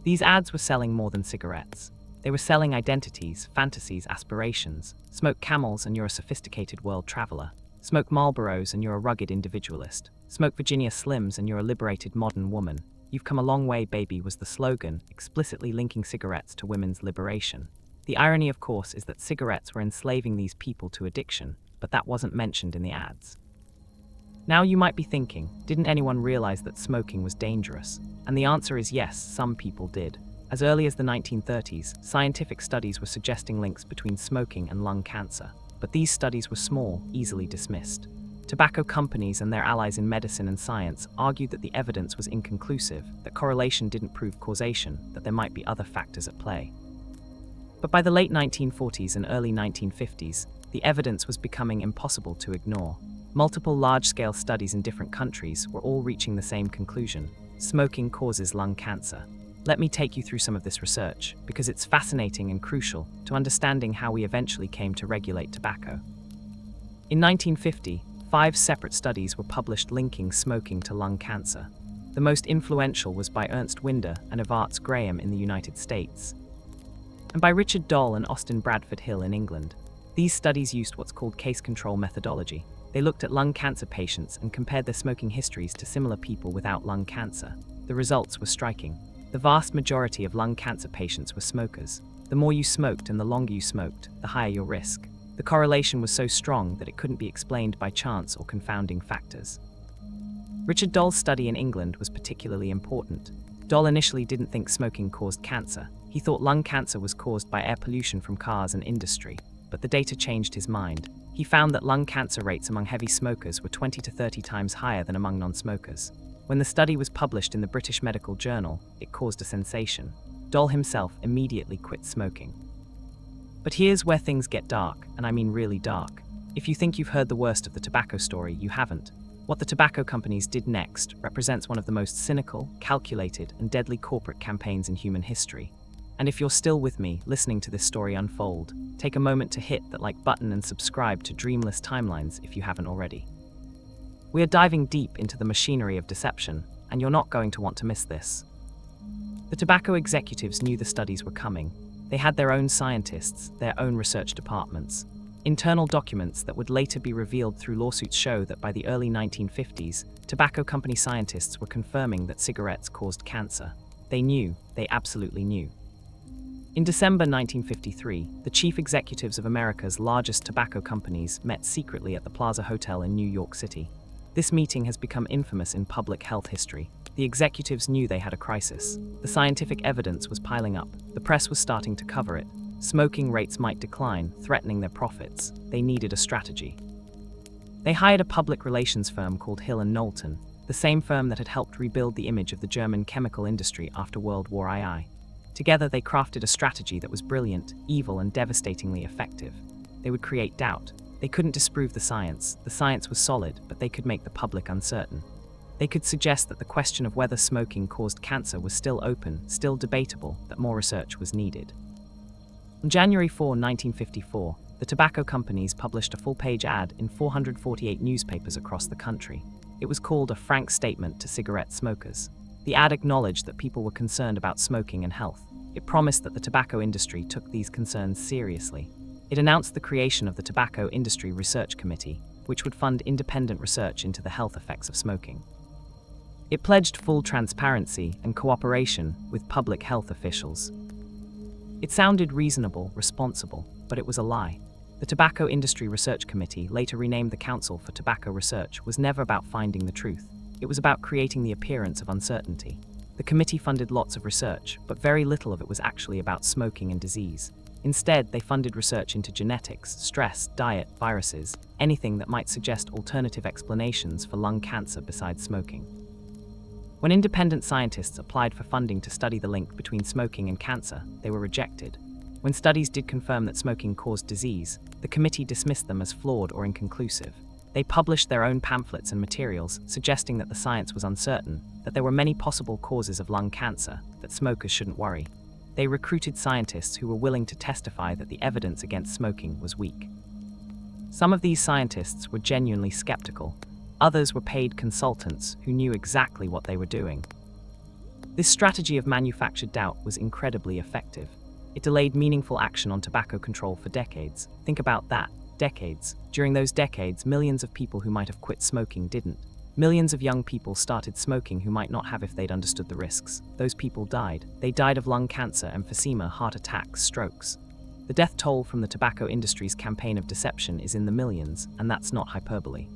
These ads were selling more than cigarettes. They were selling identities, fantasies, aspirations. Smoke Camels and you're a sophisticated world traveler. Smoke Marlboros and you're a rugged individualist. Smoke Virginia Slims and you're a liberated modern woman. "You've come a long way, baby" was the slogan, explicitly linking cigarettes to women's liberation. The irony, of course, is that cigarettes were enslaving these people to addiction, but that wasn't mentioned in the ads. Now you might be thinking, didn't anyone realize that smoking was dangerous? And the answer is yes, some people did. As early as the 1930s, scientific studies were suggesting links between smoking and lung cancer. But these studies were small, easily dismissed. Tobacco companies and their allies in medicine and science argued that the evidence was inconclusive, that correlation didn't prove causation, that there might be other factors at play. But by the late 1940s and early 1950s, the evidence was becoming impossible to ignore. Multiple large-scale studies in different countries were all reaching the same conclusion: smoking causes lung cancer. Let me take you through some of this research, because it's fascinating and crucial to understanding how we eventually came to regulate tobacco. In 1950, 5 separate studies were published linking smoking to lung cancer. The most influential was by Ernst Winder and Evarts Graham in the United States, and by Richard Doll and Austin Bradford Hill in England. These studies used what's called case control methodology. They looked at lung cancer patients and compared their smoking histories to similar people without lung cancer. The results were striking. The vast majority of lung cancer patients were smokers. The more you smoked and the longer you smoked, the higher your risk. The correlation was so strong that it couldn't be explained by chance or confounding factors. Richard Doll's study in England was particularly important. Doll initially didn't think smoking caused cancer. He thought lung cancer was caused by air pollution from cars and industry, but the data changed his mind. He found that lung cancer rates among heavy smokers were 20 to 30 times higher than among non-smokers. When the study was published in the British Medical Journal, it caused a sensation. Doll himself immediately quit smoking. But here's where things get dark, and I mean really dark. If you think you've heard the worst of the tobacco story, you haven't. What the tobacco companies did next represents one of the most cynical, calculated, and deadly corporate campaigns in human history. And if you're still with me, listening to this story unfold, take a moment to hit that like button and subscribe to Dreamless Timelines if you haven't already. We are diving deep into the machinery of deception, and you're not going to want to miss this. The tobacco executives knew the studies were coming. They had their own scientists, their own research departments. Internal documents that would later be revealed through lawsuits show that by the early 1950s, tobacco company scientists were confirming that cigarettes caused cancer. They knew, they absolutely knew. In December 1953, the chief executives of America's largest tobacco companies met secretly at the Plaza Hotel in New York City. This meeting has become infamous in public health history. The executives knew they had a crisis. The scientific evidence was piling up. The press was starting to cover it. Smoking rates might decline, threatening their profits. They needed a strategy. They hired a public relations firm called Hill & Knowlton, the same firm that had helped rebuild the image of the German chemical industry after World War II. Together, they crafted a strategy that was brilliant, evil, and devastatingly effective. They would create doubt. They couldn't disprove the science. The science was solid, but they could make the public uncertain. They could suggest that the question of whether smoking caused cancer was still open, still debatable, that more research was needed. On January 4, 1954, the tobacco companies published a full-page ad in 448 newspapers across the country. It was called a frank statement to cigarette smokers. The ad acknowledged that people were concerned about smoking and health. It promised that the tobacco industry took these concerns seriously. It announced the creation of the Tobacco Industry Research Committee, which would fund independent research into the health effects of smoking. It pledged full transparency and cooperation with public health officials. It sounded reasonable, responsible, but it was a lie. The Tobacco Industry Research Committee, later renamed the Council for Tobacco Research, was never about finding the truth. It was about creating the appearance of uncertainty. The committee funded lots of research, but very little of it was actually about smoking and disease. Instead, they funded research into genetics, stress, diet, viruses, anything that might suggest alternative explanations for lung cancer besides smoking. When independent scientists applied for funding to study the link between smoking and cancer, they were rejected. When studies did confirm that smoking caused disease, the committee dismissed them as flawed or inconclusive. They published their own pamphlets and materials, suggesting that the science was uncertain, that there were many possible causes of lung cancer, that smokers shouldn't worry. They recruited scientists who were willing to testify that the evidence against smoking was weak. Some of these scientists were genuinely skeptical. Others were paid consultants who knew exactly what they were doing. This strategy of manufactured doubt was incredibly effective. It delayed meaningful action on tobacco control for decades. Think about that, decades. During those decades, millions of people who might have quit smoking didn't. Millions of young people started smoking who might not have if they'd understood the risks. Those people died. They died of lung cancer, emphysema, heart attacks, strokes. The death toll from the tobacco industry's campaign of deception is in the millions, and that's not hyperbole.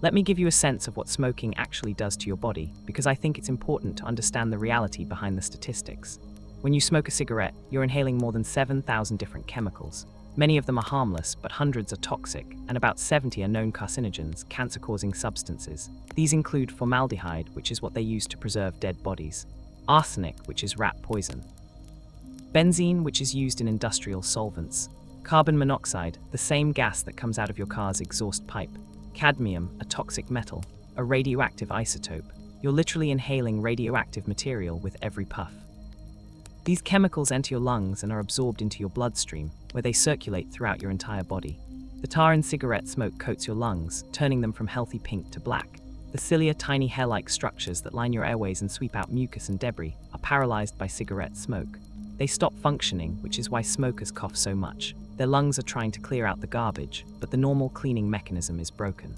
Let me give you a sense of what smoking actually does to your body, because I think it's important to understand the reality behind the statistics. When you smoke a cigarette, you're inhaling more than 7,000 different chemicals. Many of them are harmless, but hundreds are toxic, and about 70 are known carcinogens, cancer-causing substances. These include formaldehyde, which is what they use to preserve dead bodies, arsenic, which is rat poison, benzene, which is used in industrial solvents, carbon monoxide, the same gas that comes out of your car's exhaust pipe, cadmium, a toxic metal, a radioactive isotope. You're literally inhaling radioactive material with every puff. These chemicals enter your lungs and are absorbed into your bloodstream, where they circulate throughout your entire body. The tar in cigarette smoke coats your lungs, turning them from healthy pink to black. The cilia, tiny hair-like structures that line your airways and sweep out mucus and debris, are paralyzed by cigarette smoke. They stop functioning, which is why smokers cough so much. Their lungs are trying to clear out the garbage, but the normal cleaning mechanism is broken.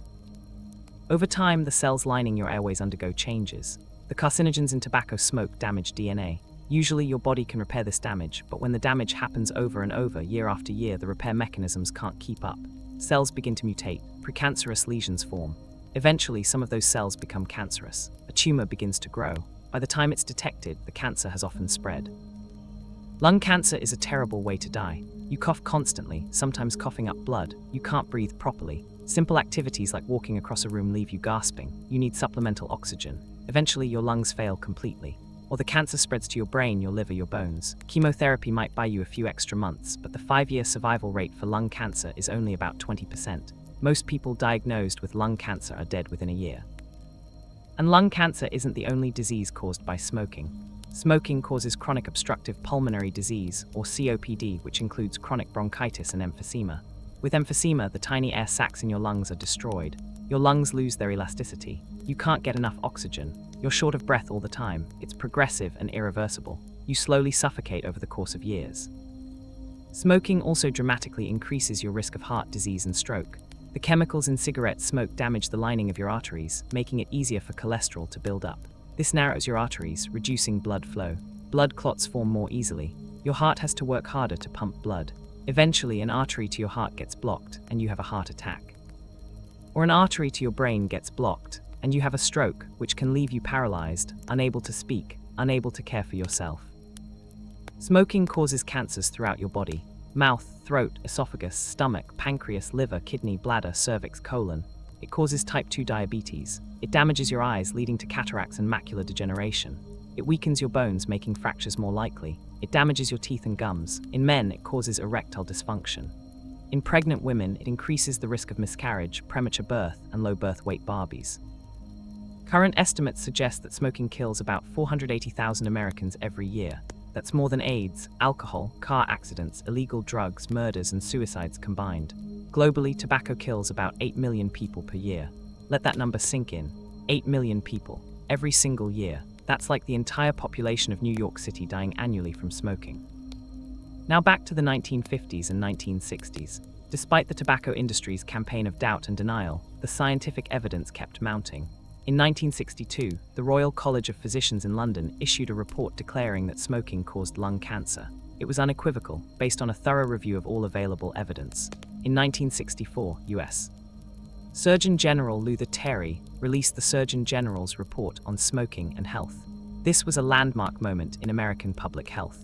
Over time, the cells lining your airways undergo changes. The carcinogens in tobacco smoke damage DNA. Usually your body can repair this damage, but when the damage happens over and over, year after year, the repair mechanisms can't keep up. Cells begin to mutate, precancerous lesions form. Eventually, some of those cells become cancerous. A tumor begins to grow. By the time it's detected, the cancer has often spread. Lung cancer is a terrible way to die. You cough constantly, sometimes coughing up blood. You can't breathe properly. Simple activities like walking across a room leave you gasping. You need supplemental oxygen. Eventually, your lungs fail completely. Or the cancer spreads to your brain, your liver, your bones. Chemotherapy might buy you a few extra months, but the 5-year survival rate for lung cancer is only about 20%. Most people diagnosed with lung cancer are dead within a year. And lung cancer isn't the only disease caused by smoking. Smoking causes chronic obstructive pulmonary disease, or COPD, which includes chronic bronchitis and emphysema. With emphysema, the tiny air sacs in your lungs are destroyed. Your lungs lose their elasticity. You can't get enough oxygen. You're short of breath all the time. It's progressive and irreversible. You slowly suffocate over the course of years. Smoking also dramatically increases your risk of heart disease and stroke. The chemicals in cigarette smoke damage the lining of your arteries, making it easier for cholesterol to build up. This narrows your arteries, reducing blood flow. Blood clots form more easily. Your heart has to work harder to pump blood. Eventually, an artery to your heart gets blocked, and you have a heart attack. Or an artery to your brain gets blocked, and you have a stroke, which can leave you paralyzed, unable to speak, unable to care for yourself. Smoking causes cancers throughout your body: mouth, throat, esophagus, stomach, pancreas, liver, kidney, bladder, cervix, colon. It causes type 2 diabetes. It damages your eyes, leading to cataracts and macular degeneration. It weakens your bones, making fractures more likely. It damages your teeth and gums. In men, it causes erectile dysfunction. In pregnant women, it increases the risk of miscarriage, premature birth, and low birth weight Barbies. Current estimates suggest that smoking kills about 480,000 Americans every year. That's more than AIDS, alcohol, car accidents, illegal drugs, murders, and suicides combined. Globally, tobacco kills about 8 million people per year. Let that number sink in. 8 million people, every single year. That's like the entire population of New York City dying annually from smoking. Now back to the 1950s and 1960s. Despite the tobacco industry's campaign of doubt and denial, the scientific evidence kept mounting. In 1962, the Royal College of Physicians in London issued a report declaring that smoking caused lung cancer. It was unequivocal, based on a thorough review of all available evidence. In 1964, U.S. Surgeon General Luther Terry released the Surgeon General's report on smoking and health. This was a landmark moment in American public health.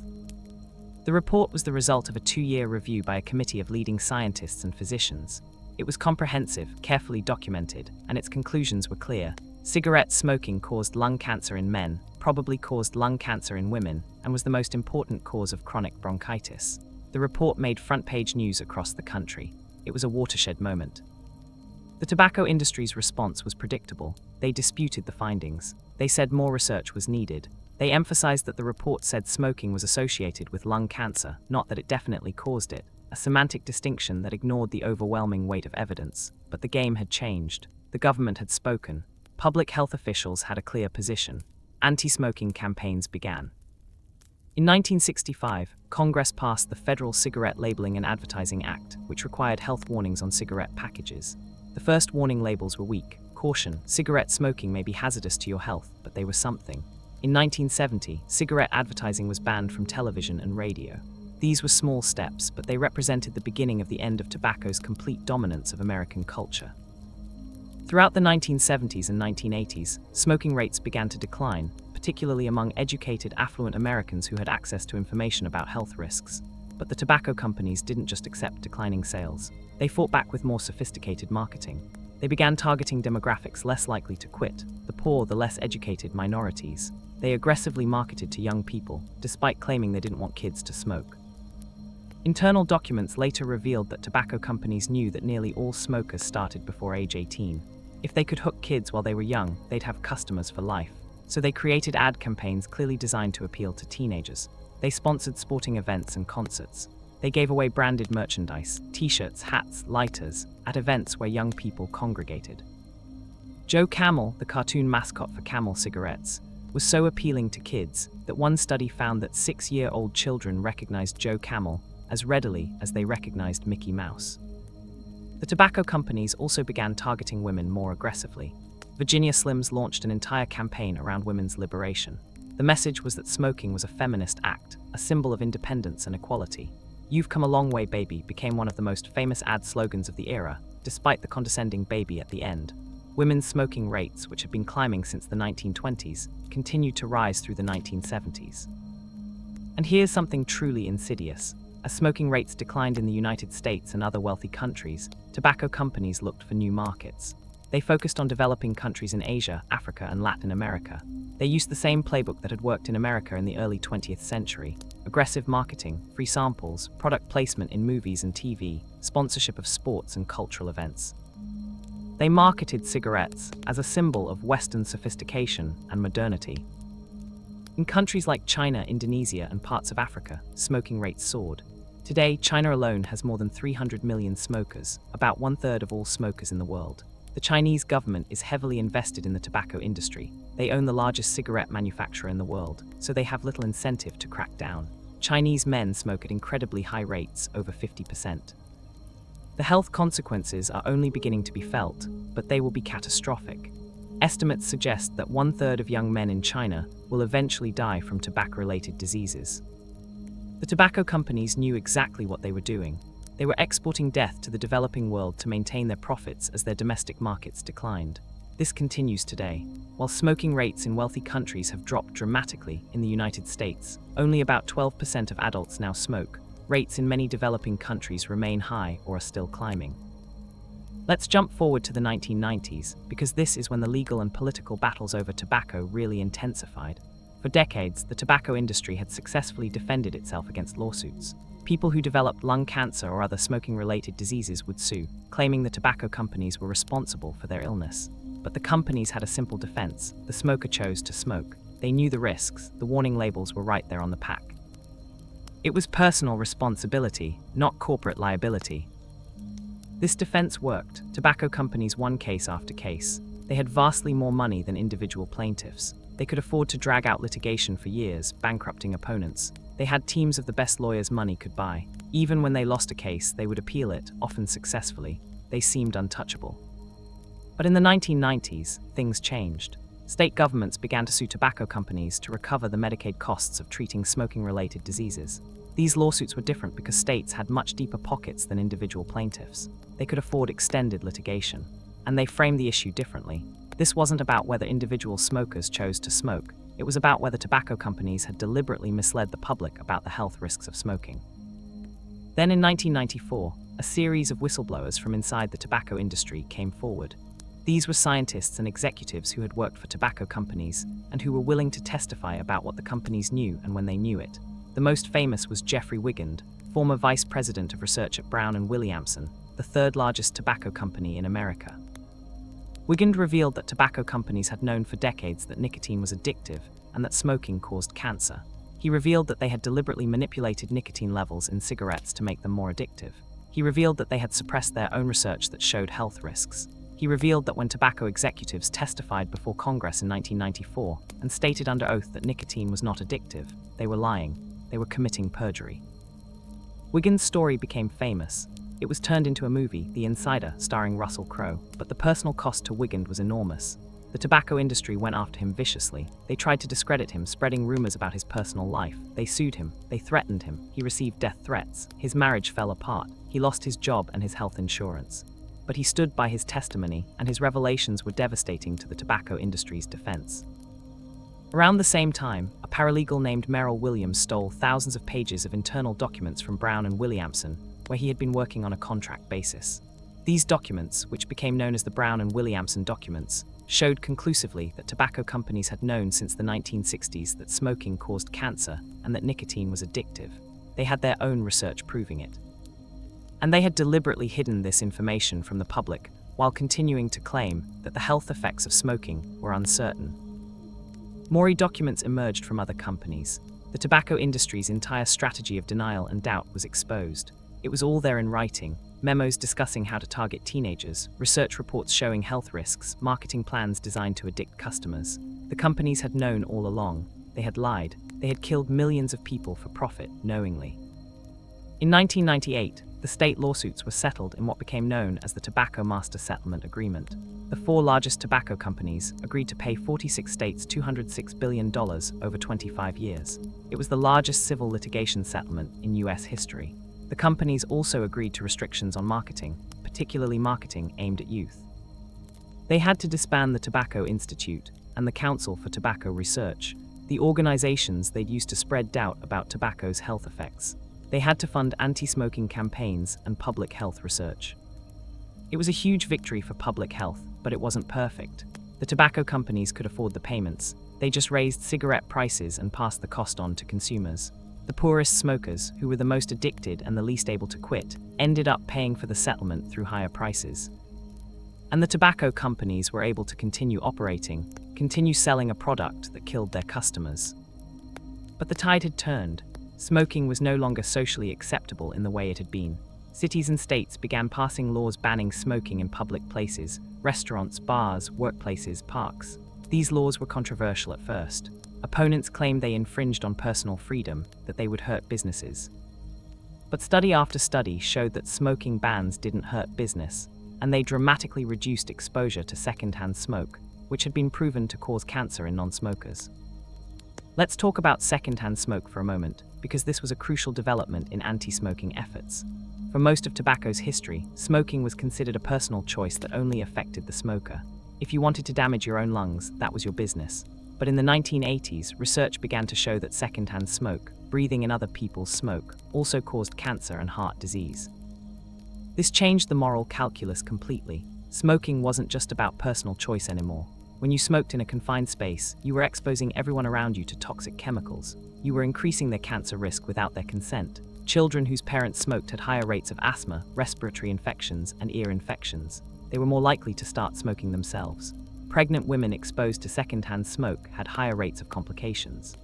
The report was the result of a 2-year review by a committee of leading scientists and physicians. It was comprehensive, carefully documented, and its conclusions were clear. Cigarette smoking caused lung cancer in men, probably caused lung cancer in women, and was the most important cause of chronic bronchitis. The report made front-page news across the country. It was a watershed moment. The tobacco industry's response was predictable. They disputed the findings. They said more research was needed. They emphasized that the report said smoking was associated with lung cancer, not that it definitely caused it, a semantic distinction that ignored the overwhelming weight of evidence. But the game had changed. The government had spoken. Public health officials had a clear position. Anti-smoking campaigns began. In 1965, Congress passed the Federal Cigarette Labeling and Advertising Act, which required health warnings on cigarette packages. The first warning labels were weak. Caution: cigarette smoking may be hazardous to your health, but they were something. In 1970, cigarette advertising was banned from television and radio. These were small steps, but they represented the beginning of the end of tobacco's complete dominance of American culture. Throughout the 1970s and 1980s, smoking rates began to decline, particularly among educated, affluent Americans who had access to information about health risks. But the tobacco companies didn't just accept declining sales. They fought back with more sophisticated marketing. They began targeting demographics less likely to quit: the poor, the less educated, minorities. They aggressively marketed to young people, despite claiming they didn't want kids to smoke. Internal documents later revealed that tobacco companies knew that nearly all smokers started before age 18. If they could hook kids while they were young, they'd have customers for life. So they created ad campaigns clearly designed to appeal to teenagers. They sponsored sporting events and concerts. They gave away branded merchandise, t-shirts, hats, lighters, at events where young people congregated. Joe Camel, the cartoon mascot for Camel cigarettes, was so appealing to kids that one study found that 6-year-old children recognized Joe Camel as readily as they recognized Mickey Mouse. The tobacco companies also began targeting women more aggressively. Virginia Slims launched an entire campaign around women's liberation. The message was that smoking was a feminist act, a symbol of independence and equality. "You've come a long way, baby" became one of the most famous ad slogans of the era, despite the condescending baby at the end. Women's smoking rates, which had been climbing since the 1920s, continued to rise through the 1970s. And here's something truly insidious. As smoking rates declined in the United States and other wealthy countries, tobacco companies looked for new markets. They focused on developing countries in Asia, Africa, and Latin America. They used the same playbook that had worked in America in the early 20th century: aggressive marketing, free samples, product placement in movies and TV, sponsorship of sports and cultural events. They marketed cigarettes as a symbol of Western sophistication and modernity. In countries like China, Indonesia, and parts of Africa, smoking rates soared. Today, China alone has more than 300 million smokers, about 1/3 of all smokers in the world. The Chinese government is heavily invested in the tobacco industry. They own the largest cigarette manufacturer in the world, so they have little incentive to crack down. Chinese men smoke at incredibly high rates, over 50%. The health consequences are only beginning to be felt, but they will be catastrophic. Estimates suggest that 1/3 of young men in China will eventually die from tobacco-related diseases. The tobacco companies knew exactly what they were doing. They were exporting death to the developing world to maintain their profits as their domestic markets declined. This continues today. While smoking rates in wealthy countries have dropped dramatically in the United States, only about 12% of adults now smoke. Rates in many developing countries remain high or are still climbing. Let's jump forward to the 1990s, because this is when the legal and political battles over tobacco really intensified. For decades, the tobacco industry had successfully defended itself against lawsuits. People who developed lung cancer or other smoking-related diseases would sue, claiming the tobacco companies were responsible for their illness. But the companies had a simple defense: the smoker chose to smoke. They knew the risks, the warning labels were right there on the pack. It was personal responsibility, not corporate liability. This defense worked. Tobacco companies won case after case. They had vastly more money than individual plaintiffs. They could afford to drag out litigation for years, bankrupting opponents. They had teams of the best lawyers money could buy. Even when they lost a case, they would appeal it, often successfully. They seemed untouchable. But in the 1990s, things changed. State governments began to sue tobacco companies to recover the Medicaid costs of treating smoking-related diseases. These lawsuits were different because states had much deeper pockets than individual plaintiffs. They could afford extended litigation. And they framed the issue differently. This wasn't about whether individual smokers chose to smoke. It was about whether tobacco companies had deliberately misled the public about the health risks of smoking. Then in 1994, a series of whistleblowers from inside the tobacco industry came forward. These were scientists and executives who had worked for tobacco companies and who were willing to testify about what the companies knew and when they knew it. The most famous was Jeffrey Wigand, former vice president of research at Brown & Williamson, the third largest tobacco company in America. Wigand revealed that tobacco companies had known for decades that nicotine was addictive and that smoking caused cancer. He revealed that they had deliberately manipulated nicotine levels in cigarettes to make them more addictive. He revealed that they had suppressed their own research that showed health risks. He revealed that when tobacco executives testified before Congress in 1994 and stated under oath that nicotine was not addictive, they were lying. They were committing perjury. Wigand's story became famous. It was turned into a movie, The Insider, starring Russell Crowe, but the personal cost to Wigand was enormous. The tobacco industry went after him viciously. They tried to discredit him, spreading rumors about his personal life. They sued him. They threatened him. He received death threats. His marriage fell apart. He lost his job and his health insurance. But he stood by his testimony, and his revelations were devastating to the tobacco industry's defense. Around the same time, a paralegal named Merrill Williams stole thousands of pages of internal documents from Brown & Williamson, where he had been working on a contract basis. These documents, which became known as the Brown & Williamson documents, showed conclusively that tobacco companies had known since the 1960s that smoking caused cancer and that nicotine was addictive. They had their own research proving it. And they had deliberately hidden this information from the public while continuing to claim that the health effects of smoking were uncertain. More documents emerged from other companies. The tobacco industry's entire strategy of denial and doubt was exposed. It was all there in writing: memos discussing how to target teenagers, research reports showing health risks, marketing plans designed to addict customers. The companies had known all along. They had lied. They had killed millions of people for profit, knowingly. In 1998, The state lawsuits were settled in what became known as the Tobacco Master Settlement Agreement. The four largest tobacco companies agreed to pay 46 states $206 billion over 25 years. It was the largest civil litigation settlement in U.S. history. The companies also agreed to restrictions on marketing, particularly marketing aimed at youth. They had to disband the Tobacco Institute and the Council for Tobacco Research, the organizations they'd used to spread doubt about tobacco's health effects. They had to fund anti-smoking campaigns and public health research. It was a huge victory for public health, but it wasn't perfect. The tobacco companies could afford the payments. They just raised cigarette prices and passed the cost on to consumers. The poorest smokers, who were the most addicted and the least able to quit, ended up paying for the settlement through higher prices. And the tobacco companies were able to continue operating, continue selling a product that killed their customers. But the tide had turned. Smoking was no longer socially acceptable in the way it had been. Cities and states began passing laws banning smoking in public places, restaurants, bars, workplaces, parks. These laws were controversial at first. Opponents claimed they infringed on personal freedom, that they would hurt businesses. But study after study showed that smoking bans didn't hurt business, and they dramatically reduced exposure to secondhand smoke, which had been proven to cause cancer in non-smokers. Let's talk about secondhand smoke for a moment, because this was a crucial development in anti-smoking efforts. For most of tobacco's history, smoking was considered a personal choice that only affected the smoker. If you wanted to damage your own lungs, that was your business. But in the 1980s, research began to show that secondhand smoke, breathing in other people's smoke, also caused cancer and heart disease. This changed the moral calculus completely. Smoking wasn't just about personal choice anymore. When you smoked in a confined space, you were exposing everyone around you to toxic chemicals. You were increasing their cancer risk without their consent. Children whose parents smoked had higher rates of asthma, respiratory infections, and ear infections. They were more likely to start smoking themselves. Pregnant women exposed to secondhand smoke had higher rates of complications.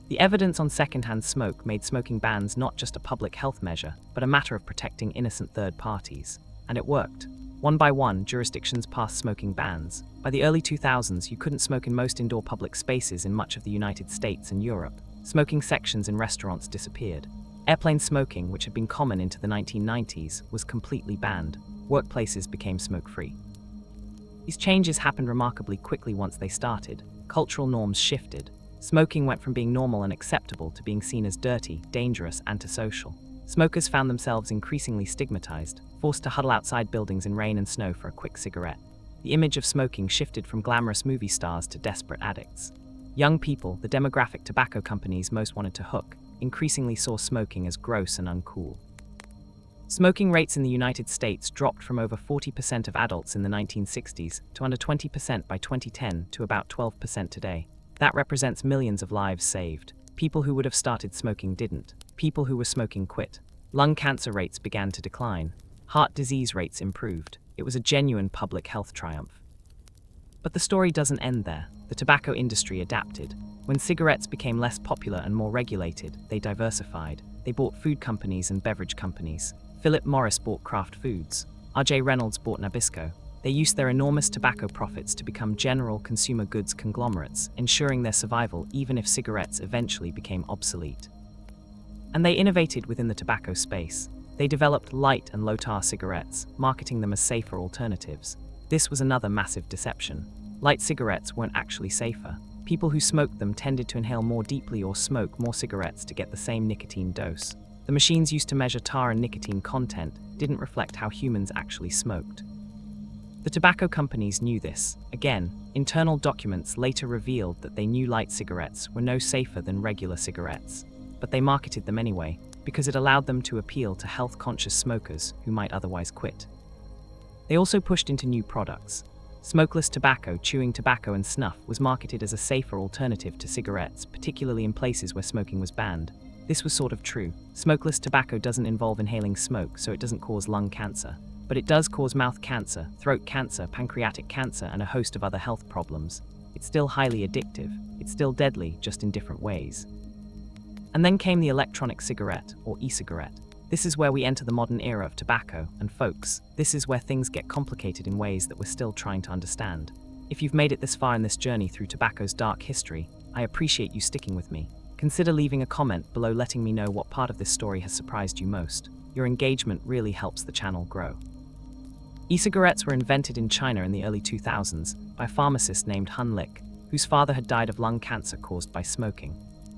The evidence on secondhand smoke made smoking bans not just a public health measure, but a matter of protecting innocent third parties. And it worked. One by one, jurisdictions passed smoking bans. By the early 2000s, you couldn't smoke in most indoor public spaces in much of the United States and Europe. Smoking sections in restaurants disappeared. Airplane smoking, which had been common into the 1990s, was completely banned. Workplaces became smoke-free. These changes happened remarkably quickly once they started. Cultural norms shifted. Smoking went from being normal and acceptable to being seen as dirty, dangerous, antisocial. Smokers found themselves increasingly stigmatized, forced to huddle outside buildings in rain and snow for a quick cigarette. The image of smoking shifted from glamorous movie stars to desperate addicts. Young people, the demographic tobacco companies most wanted to hook, increasingly saw smoking as gross and uncool. Smoking rates in the United States dropped from over 40% of adults in the 1960s to under 20% by 2010 to about 12% today. That represents millions of lives saved. People who would have started smoking didn't. People who were smoking quit. Lung cancer rates began to decline. Heart disease rates improved. It was a genuine public health triumph. But the story doesn't end there. The tobacco industry adapted. When cigarettes became less popular and more regulated, they diversified. They bought food companies and beverage companies. Philip Morris bought Kraft Foods. R.J. Reynolds bought Nabisco. They used their enormous tobacco profits to become general consumer goods conglomerates, ensuring their survival even if cigarettes eventually became obsolete. And they innovated within the tobacco space. They developed light and low-tar cigarettes, marketing them as safer alternatives. This was another massive deception. Light cigarettes weren't actually safer. People who smoked them tended to inhale more deeply or smoke more cigarettes to get the same nicotine dose. The machines used to measure tar and nicotine content didn't reflect how humans actually smoked. The tobacco companies knew this. Again, internal documents later revealed that they knew light cigarettes were no safer than regular cigarettes. But they marketed them anyway, because it allowed them to appeal to health-conscious smokers who might otherwise quit. They also pushed into new products. Smokeless tobacco, chewing tobacco, and snuff was marketed as a safer alternative to cigarettes, particularly in places where smoking was banned. This was sort of true. Smokeless tobacco doesn't involve inhaling smoke, so it doesn't cause lung cancer. But it does cause mouth cancer, throat cancer, pancreatic cancer, and a host of other health problems. It's still highly addictive. It's still deadly, just in different ways. And then came the electronic cigarette, or e-cigarette. This is where we enter the modern era of tobacco, and folks, this is where things get complicated in ways that we're still trying to understand. If you've made it this far in this journey through tobacco's dark history, I appreciate you sticking with me. Consider leaving a comment below letting me know what part of this story has surprised you most. your engagement really helps the channel grow. E-cigarettes were invented in China in the early 2000s by a pharmacist named Hun Lik, whose father had died of lung cancer caused by smoking.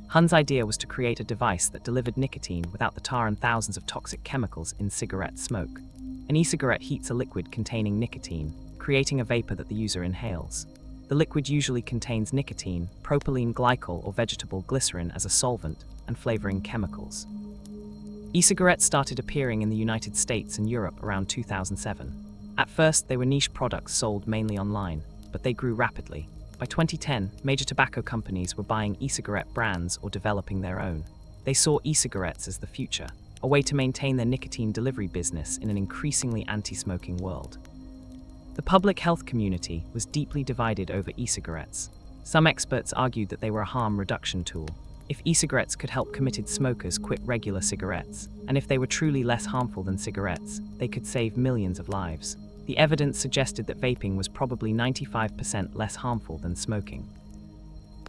Hun's idea was to create a device that delivered nicotine without the tar and thousands of toxic chemicals in cigarette smoke. An e-cigarette heats a liquid containing nicotine, creating a vapor that the user inhales. The liquid usually contains nicotine, propylene glycol or vegetable glycerin as a solvent, and flavoring chemicals. E-cigarettes started appearing in the United States and Europe around 2007. At first, they were niche products sold mainly online, but they grew rapidly. By 2010, major tobacco companies were buying e-cigarette brands or developing their own. They saw e-cigarettes as the future, a way to maintain their nicotine delivery business in an increasingly anti-smoking world. The public health community was deeply divided over e-cigarettes. Some experts argued that they were a harm reduction tool. If e-cigarettes could help committed smokers quit regular cigarettes, and if they were truly less harmful than cigarettes, they could save millions of lives. The evidence suggested that vaping was probably 95% less harmful than smoking.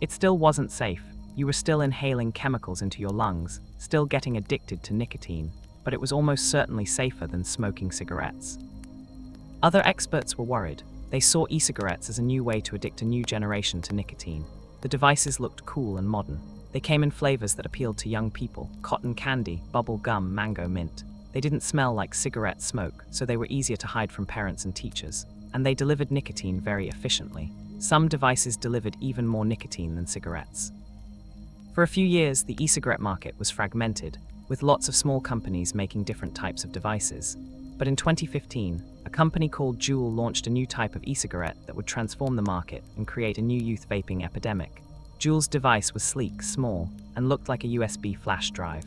It still wasn't safe. You were still inhaling chemicals into your lungs, still getting addicted to nicotine, but it was almost certainly safer than smoking cigarettes. Other experts were worried. They saw e-cigarettes as a new way to addict a new generation to nicotine. The devices looked cool and modern. They came in flavors that appealed to young people: cotton candy, bubble gum, mango mint. They didn't smell like cigarette smoke, so they were easier to hide from parents and teachers. And they delivered nicotine very efficiently. Some devices delivered even more nicotine than cigarettes. For a few years, the e-cigarette market was fragmented, with lots of small companies making different types of devices. But in 2015, a company called Juul launched a new type of e-cigarette that would transform the market and create a new youth vaping epidemic. Juul's device was sleek, small, and looked like a USB flash drive.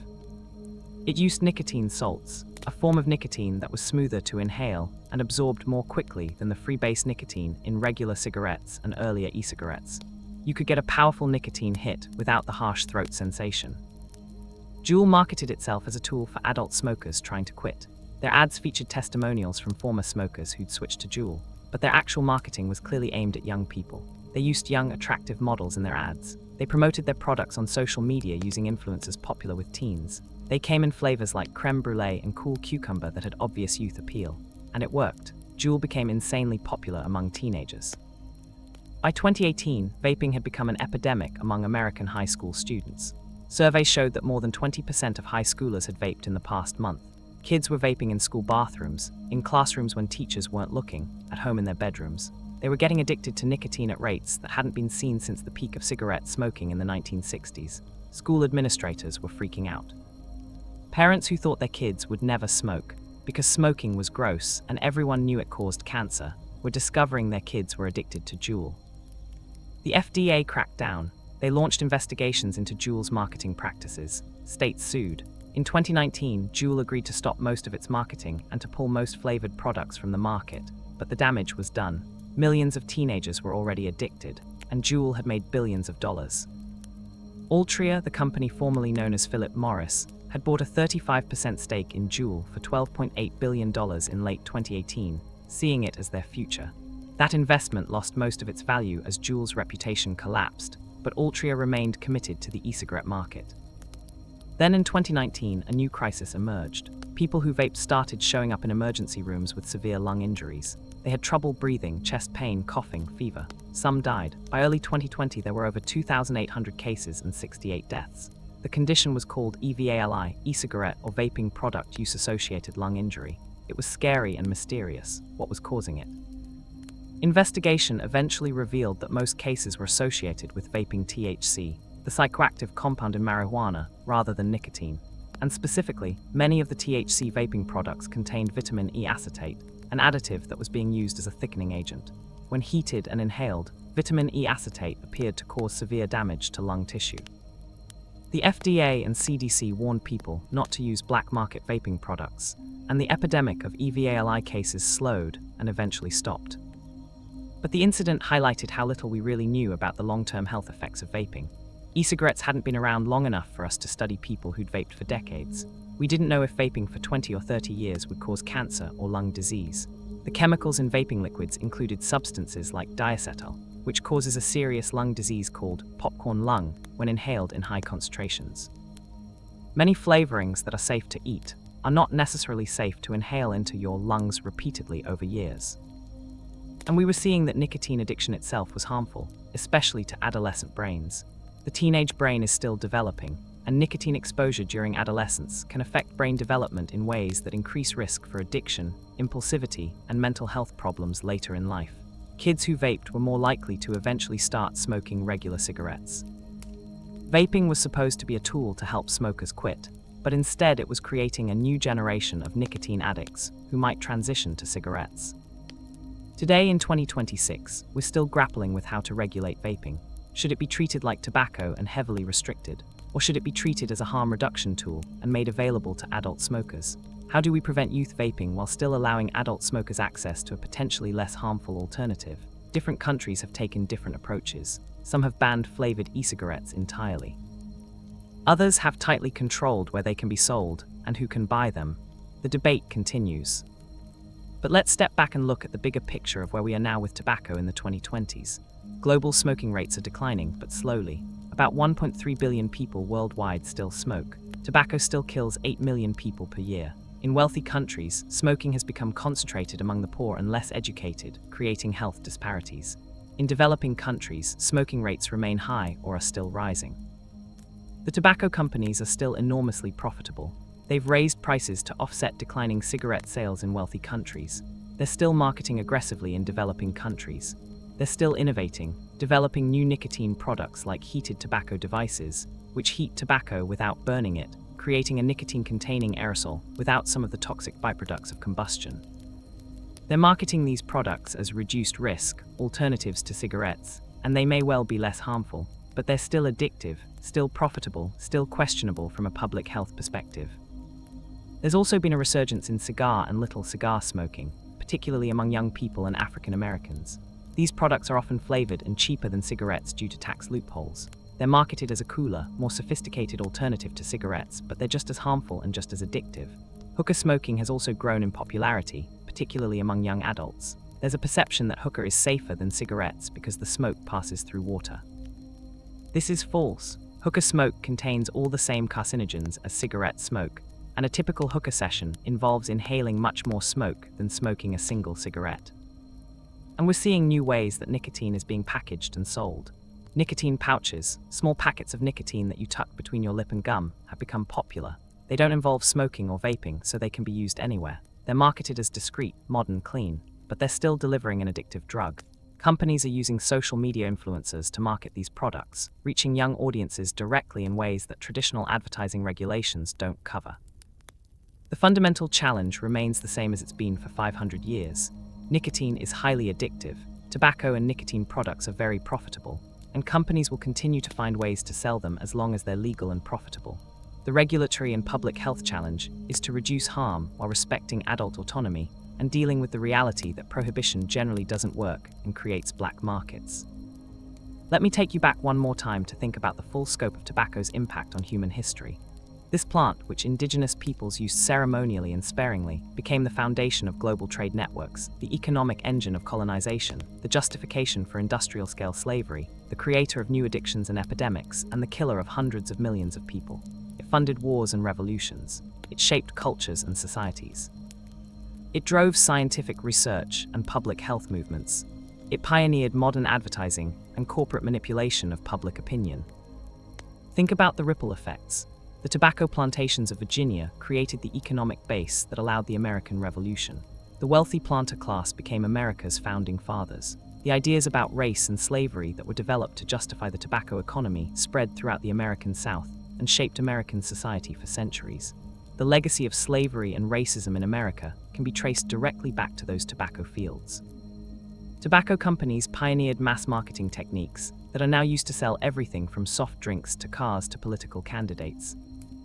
It used nicotine salts, a form of nicotine that was smoother to inhale and absorbed more quickly than the freebase nicotine in regular cigarettes and earlier e-cigarettes. You could get a powerful nicotine hit without the harsh throat sensation. Juul marketed itself as a tool for adult smokers trying to quit. Their ads featured testimonials from former smokers who'd switched to Juul, but their actual marketing was clearly aimed at young people. They used young, attractive models in their ads. They promoted their products on social media using influencers popular with teens. They came in flavors like creme brulee and cool cucumber that had obvious youth appeal. And it worked. Juul became insanely popular among teenagers. By 2018, vaping had become an epidemic among American high school students. Surveys showed that more than 20% of high schoolers had vaped in the past month. Kids were vaping in school bathrooms, in classrooms when teachers weren't looking, at home in their bedrooms. They were getting addicted to nicotine at rates that hadn't been seen since the peak of cigarette smoking in the 1960s. School administrators were freaking out. Parents who thought their kids would never smoke, because smoking was gross and everyone knew it caused cancer, were discovering their kids were addicted to Juul. The FDA cracked down. They launched investigations into Juul's marketing practices. States sued. In 2019, Juul agreed to stop most of its marketing and to pull most flavored products from the market, but the damage was done. Millions of teenagers were already addicted, and Juul had made billions of dollars. Altria, the company formerly known as Philip Morris, had bought a 35% stake in Juul for $12.8 billion in late 2018, seeing it as their future. That investment lost most of its value as Juul's reputation collapsed, but Altria remained committed to the e-cigarette market. Then in 2019, a new crisis emerged. People who vaped started showing up in emergency rooms with severe lung injuries. They had trouble breathing, chest pain, coughing, fever. Some died. By early 2020, there were over 2,800 cases and 68 deaths. The condition was called EVALI, e-cigarette or vaping product use-associated lung injury. It was scary and mysterious. What was causing it? Investigation eventually revealed that most cases were associated with vaping THC, the psychoactive compound in marijuana, rather than nicotine. And specifically, many of the THC vaping products contained vitamin E acetate, an additive that was being used as a thickening agent. When heated and inhaled, vitamin E acetate appeared to cause severe damage to lung tissue. The FDA and CDC warned people not to use black market vaping products, and the epidemic of EVALI cases slowed and eventually stopped. But the incident highlighted how little we really knew about the long-term health effects of vaping. E-cigarettes hadn't been around long enough for us to study people who'd vaped for decades. We didn't know if vaping for 20 or 30 years would cause cancer or lung disease. The chemicals in vaping liquids included substances like diacetyl, which causes a serious lung disease called popcorn lung when inhaled in high concentrations. Many flavorings that are safe to eat are not necessarily safe to inhale into your lungs repeatedly over years. And we were seeing that nicotine addiction itself was harmful, especially to adolescent brains. The teenage brain is still developing, and nicotine exposure during adolescence can affect brain development in ways that increase risk for addiction, impulsivity, and mental health problems later in life. Kids who vaped were more likely to eventually start smoking regular cigarettes. Vaping was supposed to be a tool to help smokers quit, but instead it was creating a new generation of nicotine addicts who might transition to cigarettes. Today in 2026, we're still grappling with how to regulate vaping. Should it be treated like tobacco and heavily restricted? Or should it be treated as a harm reduction tool and made available to adult smokers? How do we prevent youth vaping while still allowing adult smokers access to a potentially less harmful alternative? Different countries have taken different approaches. Some have banned flavored e-cigarettes entirely. Others have tightly controlled where they can be sold and who can buy them. The debate continues. But let's step back and look at the bigger picture of where we are now with tobacco in the 2020s. Global smoking rates are declining, but slowly. About 1.3 billion people worldwide still smoke. Tobacco still kills 8 million people per year. In wealthy countries, smoking has become concentrated among the poor and less educated, creating health disparities. In developing countries, smoking rates remain high or are still rising. The tobacco companies are still enormously profitable. They've raised prices to offset declining cigarette sales in wealthy countries. They're still marketing aggressively in developing countries. They're still innovating, developing new nicotine products like heated tobacco devices, which heat tobacco without burning it, creating a nicotine-containing aerosol without some of the toxic byproducts of combustion. They're marketing these products as reduced risk, alternatives to cigarettes, and they may well be less harmful, but they're still addictive, still profitable, still questionable from a public health perspective. There's also been a resurgence in cigar and little cigar smoking, particularly among young people and African Americans. These products are often flavored and cheaper than cigarettes due to tax loopholes. They're marketed as a cooler, more sophisticated alternative to cigarettes, but they're just as harmful and just as addictive. Hookah smoking has also grown in popularity, particularly among young adults. There's a perception that hookah is safer than cigarettes because the smoke passes through water. This is false. Hookah smoke contains all the same carcinogens as cigarette smoke, and a typical hookah session involves inhaling much more smoke than smoking a single cigarette. And we're seeing new ways that nicotine is being packaged and sold. Nicotine pouches, small packets of nicotine that you tuck between your lip and gum, have become popular. They don't involve smoking or vaping, so they can be used anywhere. They're marketed as discreet, modern, clean, but they're still delivering an addictive drug. Companies are using social media influencers to market these products, reaching young audiences directly in ways that traditional advertising regulations don't cover. The fundamental challenge remains the same as it's been for 500 years. Nicotine is highly addictive, tobacco and nicotine products are very profitable, and companies will continue to find ways to sell them as long as they're legal and profitable. The regulatory and public health challenge is to reduce harm while respecting adult autonomy and dealing with the reality that prohibition generally doesn't work and creates black markets. Let me take you back one more time to think about the full scope of tobacco's impact on human history. This plant, which indigenous peoples used ceremonially and sparingly, became the foundation of global trade networks, the economic engine of colonization, the justification for industrial-scale slavery, the creator of new addictions and epidemics, and the killer of hundreds of millions of people. It funded wars and revolutions. It shaped cultures and societies. It drove scientific research and public health movements. It pioneered modern advertising and corporate manipulation of public opinion. Think about the ripple effects. The tobacco plantations of Virginia created the economic base that allowed the American Revolution. The wealthy planter class became America's founding fathers. The ideas about race and slavery that were developed to justify the tobacco economy spread throughout the American South and shaped American society for centuries. The legacy of slavery and racism in America can be traced directly back to those tobacco fields. Tobacco companies pioneered mass marketing techniques that are now used to sell everything from soft drinks to cars to political candidates.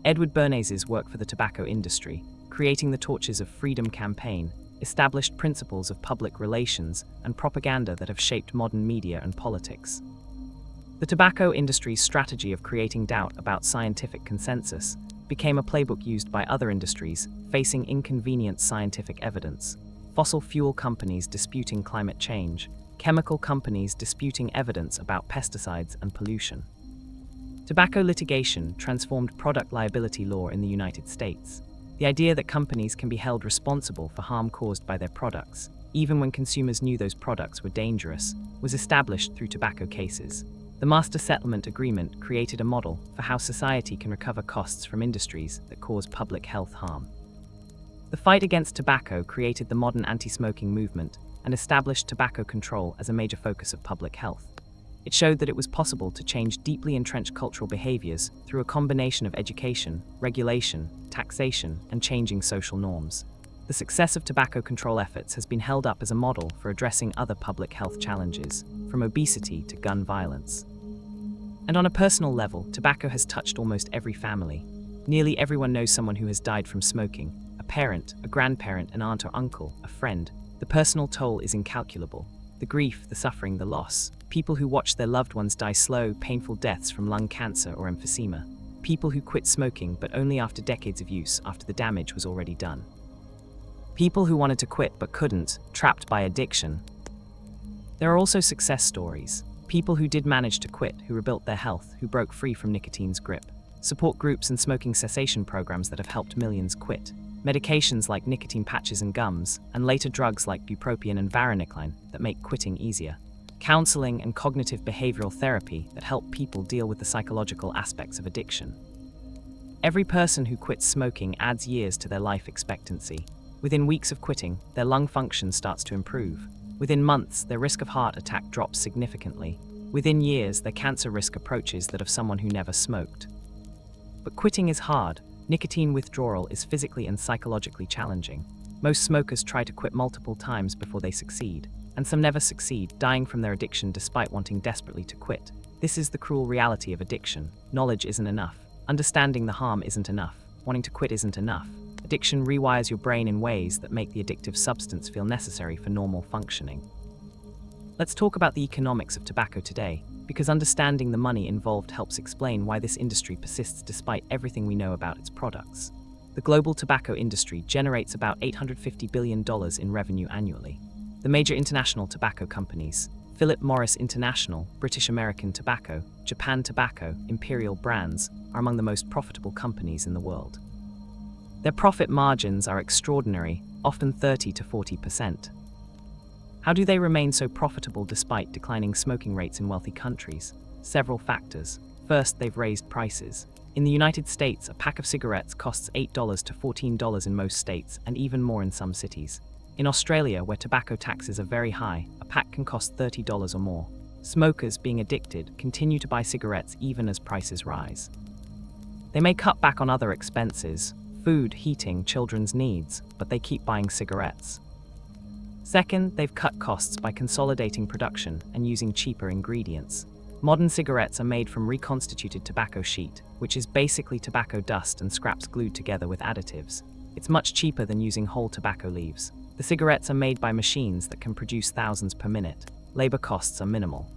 Edward Bernays' work for the tobacco industry, creating the Torches of Freedom campaign, established principles of public relations and propaganda that have shaped modern media and politics. The tobacco industry's strategy of creating doubt about scientific consensus became a playbook used by other industries facing inconvenient scientific evidence. Fossil fuel companies disputing climate change, chemical companies disputing evidence about pesticides and pollution. Tobacco litigation transformed product liability law in the United States. The idea that companies can be held responsible for harm caused by their products, even when consumers knew those products were dangerous, was established through tobacco cases. The Master Settlement Agreement created a model for how society can recover costs from industries that cause public health harm. The fight against tobacco created the modern anti-smoking movement and established tobacco control as a major focus of public health. It showed that it was possible to change deeply entrenched cultural behaviors through a combination of education, regulation, taxation, and changing social norms. The success of tobacco control efforts has been held up as a model for addressing other public health challenges, from obesity to gun violence. And on a personal level, tobacco has touched almost every family. Nearly everyone knows someone who has died from smoking: a parent, a grandparent, an aunt or uncle, a friend. The personal toll is incalculable. The grief, the suffering, the loss. People who watch their loved ones die slow, painful deaths from lung cancer or emphysema. People who quit smoking but only after decades of use, after the damage was already done. People who wanted to quit but couldn't, trapped by addiction. There are also success stories. People who did manage to quit, who rebuilt their health, who broke free from nicotine's grip. Support groups and smoking cessation programs that have helped millions quit. Medications like nicotine patches and gums, and later drugs like bupropion and varenicline that make quitting easier. Counseling and cognitive behavioral therapy that help people deal with the psychological aspects of addiction. Every person who quits smoking adds years to their life expectancy. Within weeks of quitting, their lung function starts to improve. Within months, their risk of heart attack drops significantly. Within years, their cancer risk approaches that of someone who never smoked. But quitting is hard. Nicotine withdrawal is physically and psychologically challenging. Most smokers try to quit multiple times before they succeed, and some never succeed, dying from their addiction despite wanting desperately to quit. This is the cruel reality of addiction. Knowledge isn't enough. Understanding the harm isn't enough. Wanting to quit isn't enough. Addiction rewires your brain in ways that make the addictive substance feel necessary for normal functioning. Let's talk about the economics of tobacco today, because understanding the money involved helps explain why this industry persists despite everything we know about its products. The global tobacco industry generates about $850 billion in revenue annually. The major international tobacco companies, Philip Morris International, British American Tobacco, Japan Tobacco, Imperial Brands, are among the most profitable companies in the world. Their profit margins are extraordinary, often 30 to 40%. How do they remain so profitable despite declining smoking rates in wealthy countries? Several factors. First, they've raised prices. In the United States, a pack of cigarettes costs $8 to $14 in most states, and even more in some cities. In Australia, where tobacco taxes are very high, a pack can cost $30 or more. Smokers, being addicted, continue to buy cigarettes even as prices rise. They may cut back on other expenses, food, heating, children's needs, but they keep buying cigarettes. Second, they've cut costs by consolidating production and using cheaper ingredients. Modern cigarettes are made from reconstituted tobacco sheet, which is basically tobacco dust and scraps glued together with additives. It's much cheaper than using whole tobacco leaves. The cigarettes are made by machines that can produce thousands per minute. Labor costs are minimal.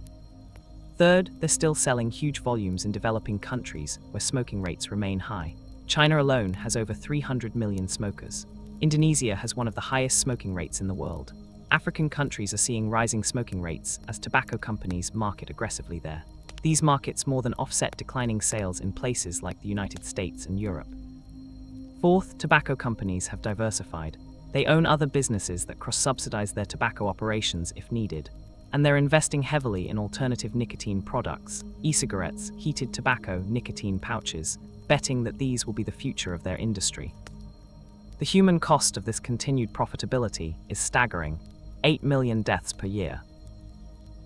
Third, they're still selling huge volumes in developing countries where smoking rates remain high. China alone has over 300 million smokers. Indonesia has one of the highest smoking rates in the world. African countries are seeing rising smoking rates as tobacco companies market aggressively there. These markets more than offset declining sales in places like the United States and Europe. Fourth, tobacco companies have diversified. They own other businesses that cross-subsidize their tobacco operations if needed, and they're investing heavily in alternative nicotine products, e-cigarettes, heated tobacco, nicotine pouches, betting that these will be the future of their industry. The human cost of this continued profitability is staggering: 8 million deaths per year.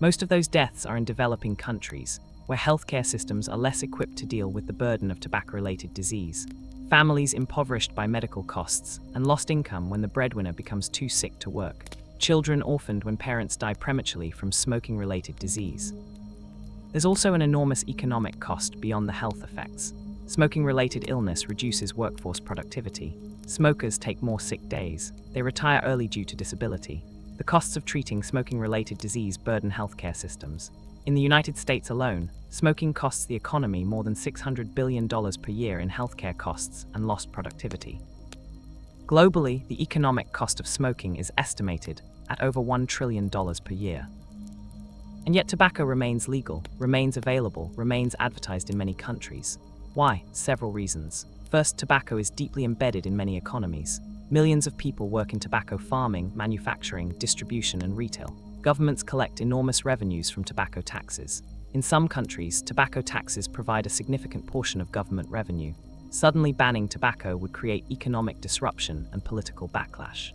Most of those deaths are in developing countries, where healthcare systems are less equipped to deal with the burden of tobacco-related disease. Families impoverished by medical costs and lost income when the breadwinner becomes too sick to work. Children orphaned when parents die prematurely from smoking-related disease. There's also an enormous economic cost beyond the health effects. Smoking-related illness reduces workforce productivity. Smokers take more sick days. They retire early due to disability. The costs of treating smoking-related disease burden healthcare systems. In the United States alone, smoking costs the economy more than $600 billion per year in healthcare costs and lost productivity. Globally, the economic cost of smoking is estimated at over $1 trillion per year. And yet tobacco remains legal, remains available, remains advertised in many countries. Why? Several reasons. First, tobacco is deeply embedded in many economies. Millions of people work in tobacco farming, manufacturing, distribution, and retail. Governments collect enormous revenues from tobacco taxes. In some countries, tobacco taxes provide a significant portion of government revenue. Suddenly banning tobacco would create economic disruption and political backlash.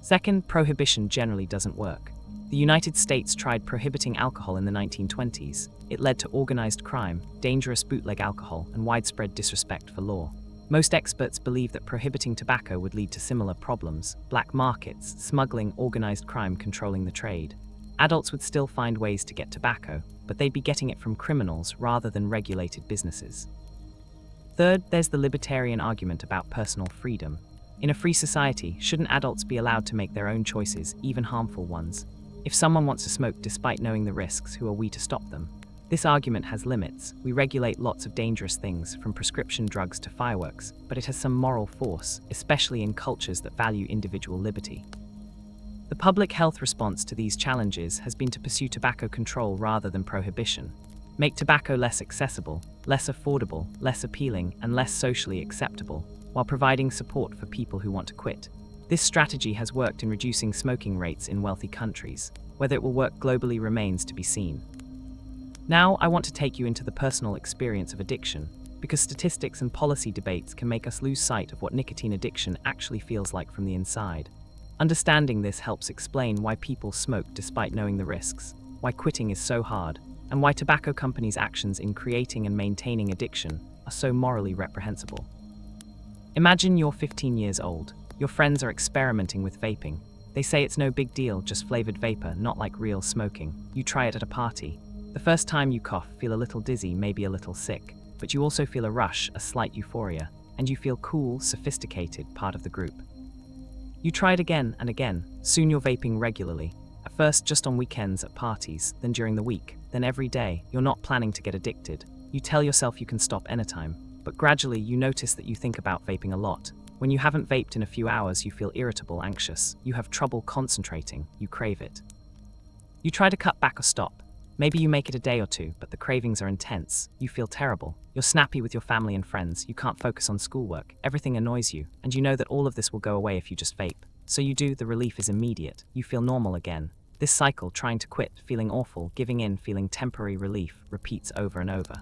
Second, prohibition generally doesn't work. The United States tried prohibiting alcohol in the 1920s. It led to organized crime, dangerous bootleg alcohol, and widespread disrespect for law. Most experts believe that prohibiting tobacco would lead to similar problems: black markets, smuggling, organized crime controlling the trade. Adults would still find ways to get tobacco, but they'd be getting it from criminals rather than regulated businesses. Third, there's the libertarian argument about personal freedom. In a free society, shouldn't adults be allowed to make their own choices, even harmful ones? If someone wants to smoke despite knowing the risks, who are we to stop them? This argument has limits. We regulate lots of dangerous things, from prescription drugs to fireworks, but it has some moral force, especially in cultures that value individual liberty. The public health response to these challenges has been to pursue tobacco control rather than prohibition. Make tobacco less accessible, less affordable, less appealing, and less socially acceptable, while providing support for people who want to quit. This strategy has worked in reducing smoking rates in wealthy countries. Whether it will work globally remains to be seen. Now, I want to take you into the personal experience of addiction, because statistics and policy debates can make us lose sight of what nicotine addiction actually feels like from the inside. Understanding this helps explain why people smoke despite knowing the risks, why quitting is so hard, and why tobacco companies' actions in creating and maintaining addiction are so morally reprehensible. Imagine you're 15 years old. Your friends are experimenting with vaping. They say it's no big deal, just flavored vapor, not like real smoking. You try it at a party. The first time you cough, feel a little dizzy, maybe a little sick, but you also feel a rush, a slight euphoria, and you feel cool, sophisticated, part of the group. You try it again and again. Soon you're vaping regularly. At first just on weekends at parties, then during the week, then every day. You're not planning to get addicted. You tell yourself you can stop anytime, but gradually you notice that you think about vaping a lot. When you haven't vaped in a few hours, you feel irritable, anxious. You have trouble concentrating. You crave it. You try to cut back or stop. Maybe you make it a day or two, but the cravings are intense. You feel terrible. You're snappy with your family and friends. You can't focus on schoolwork. Everything annoys you, and you know that all of this will go away if you just vape. So you do. The relief is immediate. You feel normal again. This cycle, trying to quit, feeling awful, giving in, feeling temporary relief, repeats over and over.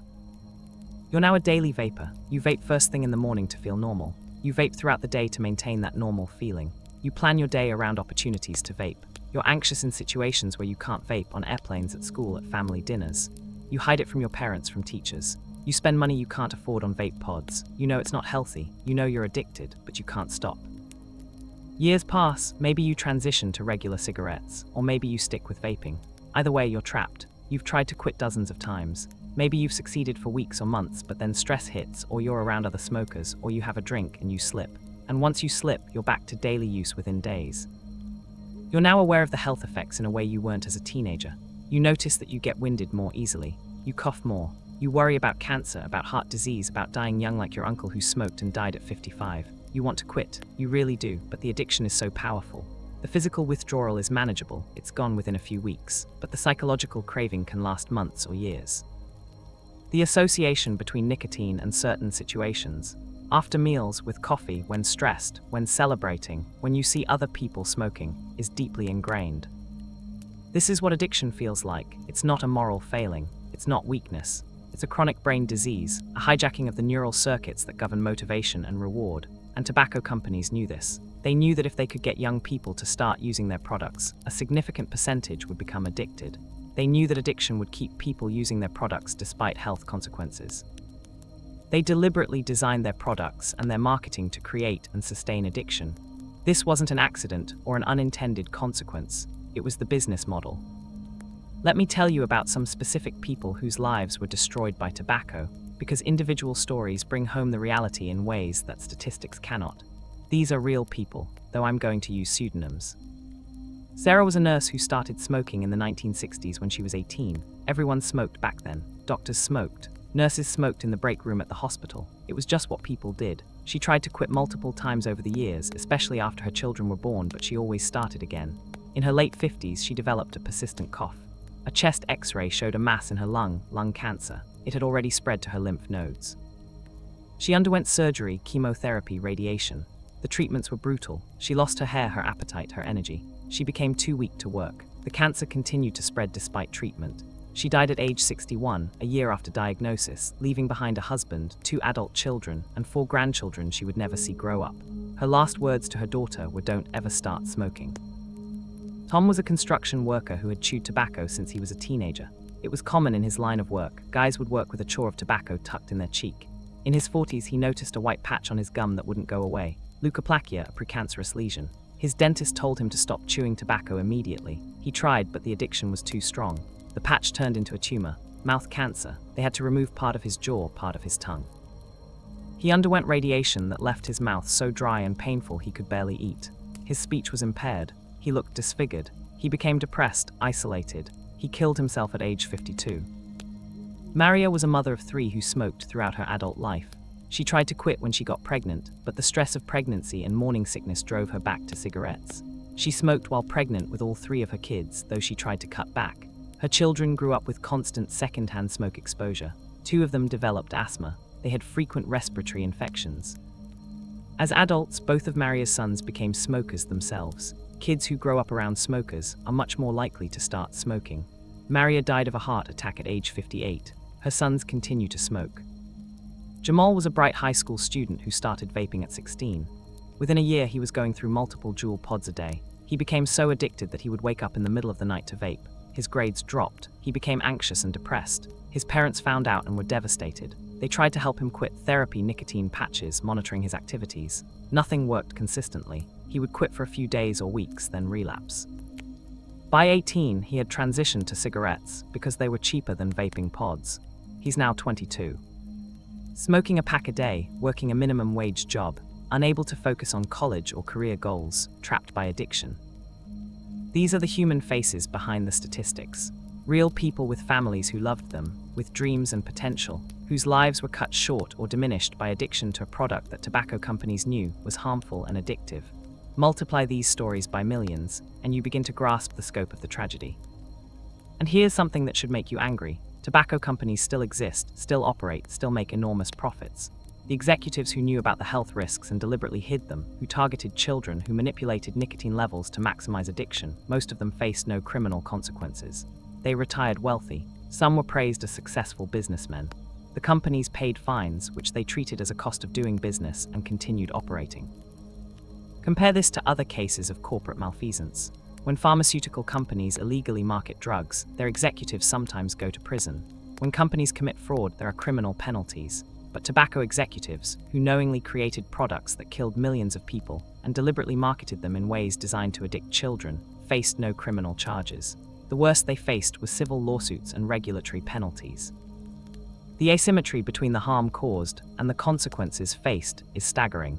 You're now a daily vapor. You vape first thing in the morning to feel normal. You vape throughout the day to maintain that normal feeling. You plan your day around opportunities to vape. You're anxious in situations where you can't vape: on airplanes, at school, at family dinners. You hide it from your parents, from teachers. You spend money you can't afford on vape pods. You know it's not healthy. You know you're addicted, but you can't stop. Years pass. Maybe you transition to regular cigarettes, or maybe you stick with vaping. Either way, you're trapped. You've tried to quit dozens of times. Maybe you've succeeded for weeks or months, but then stress hits, or you're around other smokers, or you have a drink and you slip. And once you slip, you're back to daily use within days. You're now aware of the health effects in a way you weren't as a teenager. You notice that you get winded more easily. You cough more. You worry about cancer, about heart disease, about dying young like your uncle who smoked and died at 55. You want to quit. You really do, but the addiction is so powerful. The physical withdrawal is manageable. It's gone within a few weeks, but the psychological craving can last months or years. The association between nicotine and certain situations. After meals, with coffee, when stressed, when celebrating, when you see other people smoking, is deeply ingrained. This is what addiction feels like. It's not a moral failing. It's not weakness. It's a chronic brain disease, a hijacking of the neural circuits that govern motivation and reward. And tobacco companies knew this. They knew that if they could get young people to start using their products, a significant percentage would become addicted. They knew that addiction would keep people using their products despite health consequences. They deliberately designed their products and their marketing to create and sustain addiction. This wasn't an accident or an unintended consequence. It was the business model. Let me tell you about some specific people whose lives were destroyed by tobacco, because individual stories bring home the reality in ways that statistics cannot. These are real people, though I'm going to use pseudonyms. Sarah was a nurse who started smoking in the 1960s when she was 18. Everyone smoked back then. Doctors smoked. Nurses smoked in the break room at the hospital. It was just what people did. She tried to quit multiple times over the years, especially after her children were born, but she always started again. In her late 50s, she developed a persistent cough. A chest X-ray showed a mass in her lung cancer. It had already spread to her lymph nodes. She underwent surgery, chemotherapy, radiation. The treatments were brutal. She lost her hair, her appetite, her energy. She became too weak to work. The cancer continued to spread despite treatment. She died at age 61, a year after diagnosis, leaving behind a husband, 2 adult children, and 4 grandchildren she would never see grow up. Her last words to her daughter were, "Don't ever start smoking." Tom was a construction worker who had chewed tobacco since he was a teenager. It was common in his line of work. Guys would work with a chaw of tobacco tucked in their cheek. In his 40s, he noticed a white patch on his gum that wouldn't go away. Leukoplakia, a precancerous lesion. His dentist told him to stop chewing tobacco immediately. He tried, but the addiction was too strong. The patch turned into a tumor, mouth cancer. They had to remove part of his jaw, part of his tongue. He underwent radiation that left his mouth so dry and painful he could barely eat. His speech was impaired. He looked disfigured. He became depressed, isolated. He killed himself at age 52. Maria was a mother of 3 who smoked throughout her adult life. She tried to quit when she got pregnant, but the stress of pregnancy and morning sickness drove her back to cigarettes. She smoked while pregnant with all 3 of her kids, though she tried to cut back. Her children grew up with constant secondhand smoke exposure. 2 of them developed asthma. They had frequent respiratory infections. As adults, both of Maria's sons became smokers themselves. Kids who grow up around smokers are much more likely to start smoking. Maria died of a heart attack at age 58. Her sons continue to smoke. Jamal was a bright high school student who started vaping at 16. Within a year, he was going through multiple Juul pods a day. He became so addicted that he would wake up in the middle of the night to vape. His grades dropped. He became anxious and depressed. His parents found out and were devastated. They tried to help him quit therapy, nicotine patches, monitoring his activities. Nothing worked consistently. He would quit for a few days or weeks, then relapse. By 18, he had transitioned to cigarettes because they were cheaper than vaping pods. He's now 22. Smoking a pack a day, working a minimum wage job, unable to focus on college or career goals, trapped by addiction. These are the human faces behind the statistics. Real people with families who loved them, with dreams and potential, whose lives were cut short or diminished by addiction to a product that tobacco companies knew was harmful and addictive. Multiply these stories by millions, and you begin to grasp the scope of the tragedy. And here's something that should make you angry. Tobacco companies still exist, still operate, still make enormous profits. The executives who knew about the health risks and deliberately hid them, who targeted children, who manipulated nicotine levels to maximize addiction, most of them faced no criminal consequences. They retired wealthy. Some were praised as successful businessmen. The companies paid fines, which they treated as a cost of doing business, and continued operating. Compare this to other cases of corporate malfeasance. When pharmaceutical companies illegally market drugs, their executives sometimes go to prison. When companies commit fraud, there are criminal penalties. But tobacco executives, who knowingly created products that killed millions of people and deliberately marketed them in ways designed to addict children, faced no criminal charges. The worst they faced was civil lawsuits and regulatory penalties. The asymmetry between the harm caused and the consequences faced is staggering.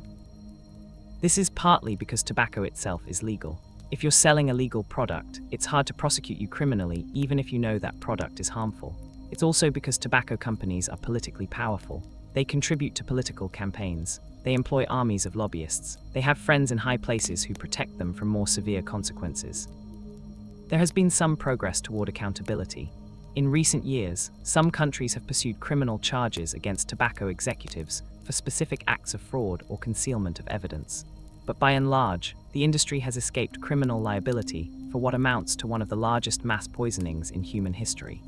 This is partly because tobacco itself is legal. If you're selling a legal product, it's hard to prosecute you criminally even if you know that product is harmful. It's also because tobacco companies are politically powerful. They contribute to political campaigns. They employ armies of lobbyists. They have friends in high places who protect them from more severe consequences. There has been some progress toward accountability. In recent years, some countries have pursued criminal charges against tobacco executives for specific acts of fraud or concealment of evidence. But by and large, the industry has escaped criminal liability for what amounts to one of the largest mass poisonings in human history.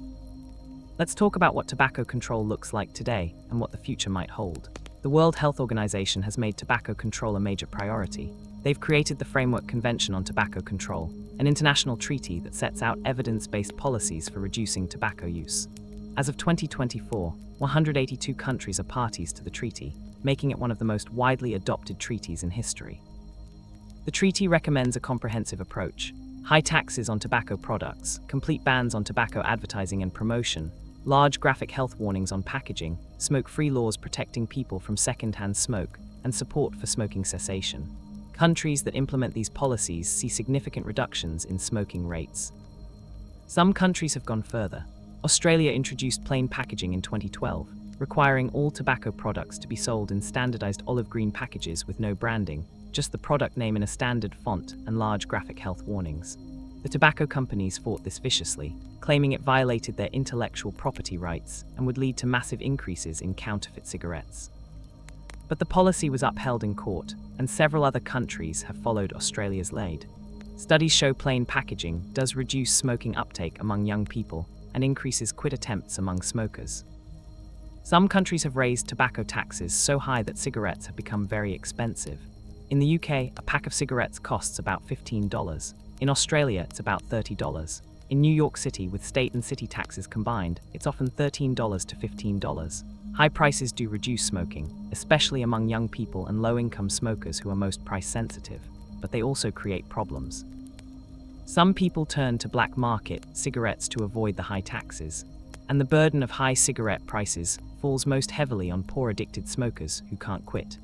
Let's talk about what tobacco control looks like today and what the future might hold. The World Health Organization has made tobacco control a major priority. They've created the Framework Convention on Tobacco Control, an international treaty that sets out evidence-based policies for reducing tobacco use. As of 2024, 182 countries are parties to the treaty, making it one of the most widely adopted treaties in history. The treaty recommends a comprehensive approach: high taxes on tobacco products, complete bans on tobacco advertising and promotion, large graphic health warnings on packaging, smoke-free laws protecting people from second-hand smoke, and support for smoking cessation. Countries that implement these policies see significant reductions in smoking rates. Some countries have gone further. Australia introduced plain packaging in 2012, requiring all tobacco products to be sold in standardized olive green packages with no branding, just the product name in a standard font and large graphic health warnings. The tobacco companies fought this viciously, claiming it violated their intellectual property rights and would lead to massive increases in counterfeit cigarettes. But the policy was upheld in court, and several other countries have followed Australia's lead. Studies show plain packaging does reduce smoking uptake among young people and increases quit attempts among smokers. Some countries have raised tobacco taxes so high that cigarettes have become very expensive. In the UK, a pack of cigarettes costs about $15. In Australia, it's about $30. In New York City, with state and city taxes combined, it's often $13 to $15. High prices do reduce smoking, especially among young people and low-income smokers who are most price-sensitive, but they also create problems. Some people turn to black market cigarettes to avoid the high taxes, and the burden of high cigarette prices falls most heavily on poor addicted smokers who can't quit.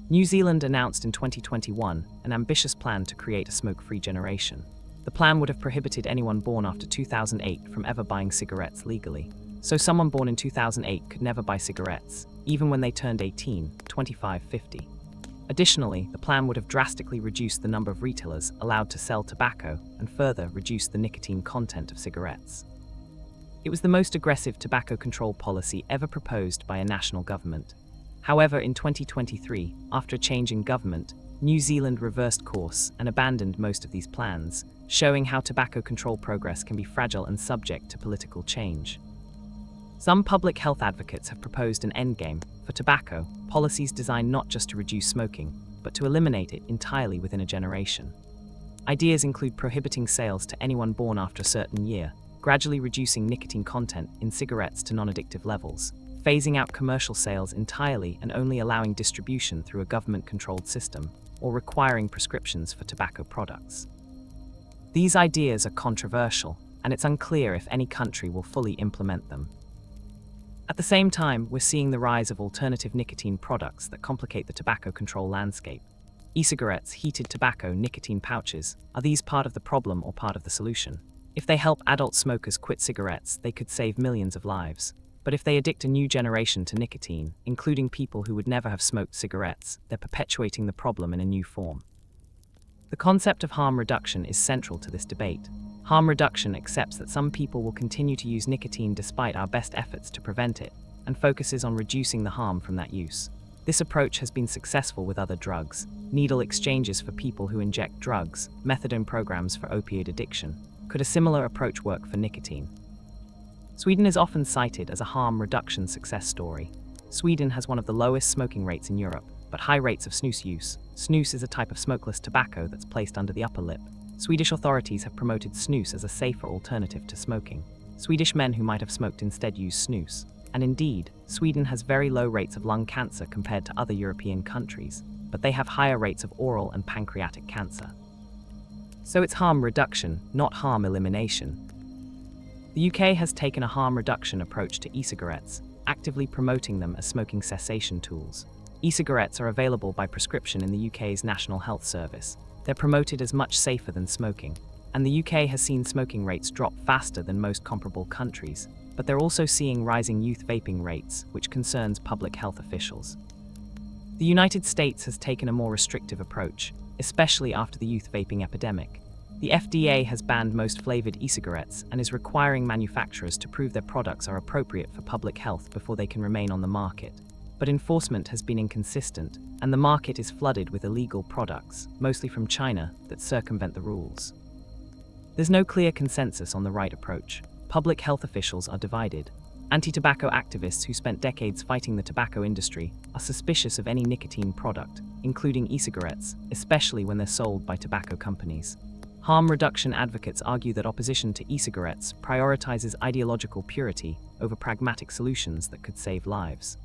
New Zealand announced in 2021 an ambitious plan to create a smoke-free generation. The plan would have prohibited anyone born after 2008 from ever buying cigarettes legally. So someone born in 2008 could never buy cigarettes, even when they turned 18, 25, 50. Additionally, the plan would have drastically reduced the number of retailers allowed to sell tobacco and further reduced the nicotine content of cigarettes. It was the most aggressive tobacco control policy ever proposed by a national government. However, in 2023, after a change in government, New Zealand reversed course and abandoned most of these plans, showing how tobacco control progress can be fragile and subject to political change. Some public health advocates have proposed an endgame for tobacco, policies designed not just to reduce smoking, but to eliminate it entirely within a generation. Ideas include prohibiting sales to anyone born after a certain year, gradually reducing nicotine content in cigarettes to non-addictive levels, phasing out commercial sales entirely and only allowing distribution through a government-controlled system, or requiring prescriptions for tobacco products. These ideas are controversial, and it's unclear if any country will fully implement them. At the same time, we're seeing the rise of alternative nicotine products that complicate the tobacco control landscape. E-cigarettes, heated tobacco, nicotine pouches, are these part of the problem or part of the solution? If they help adult smokers quit cigarettes, they could save millions of lives. But if they addict a new generation to nicotine, including people who would never have smoked cigarettes, they're perpetuating the problem in a new form. The concept of harm reduction is central to this debate. Harm reduction accepts that some people will continue to use nicotine despite our best efforts to prevent it, and focuses on reducing the harm from that use. This approach has been successful with other drugs, needle exchanges for people who inject drugs, methadone programs for opioid addiction. Could a similar approach work for nicotine? Sweden is often cited as a harm reduction success story. Sweden has one of the lowest smoking rates in Europe, but high rates of snus use. Snus is a type of smokeless tobacco that's placed under the upper lip. Swedish authorities have promoted snus as a safer alternative to smoking. Swedish men who might have smoked instead use snus. And indeed, Sweden has very low rates of lung cancer compared to other European countries, but they have higher rates of oral and pancreatic cancer. So it's harm reduction, not harm elimination. The UK has taken a harm reduction approach to e-cigarettes, actively promoting them as smoking cessation tools. E-cigarettes are available by prescription in the UK's National Health Service. They're promoted as much safer than smoking, and the UK has seen smoking rates drop faster than most comparable countries, but they're also seeing rising youth vaping rates, which concerns public health officials. The United States has taken a more restrictive approach, especially after the youth vaping epidemic. The FDA has banned most flavored e-cigarettes and is requiring manufacturers to prove their products are appropriate for public health before they can remain on the market. But enforcement has been inconsistent, and the market is flooded with illegal products, mostly from China, that circumvent the rules. There's no clear consensus on the right approach. Public health officials are divided. Anti-tobacco activists who spent decades fighting the tobacco industry are suspicious of any nicotine product, including e-cigarettes, especially when they're sold by tobacco companies. Harm reduction advocates argue that opposition to e-cigarettes prioritizes ideological purity over pragmatic solutions that could save lives.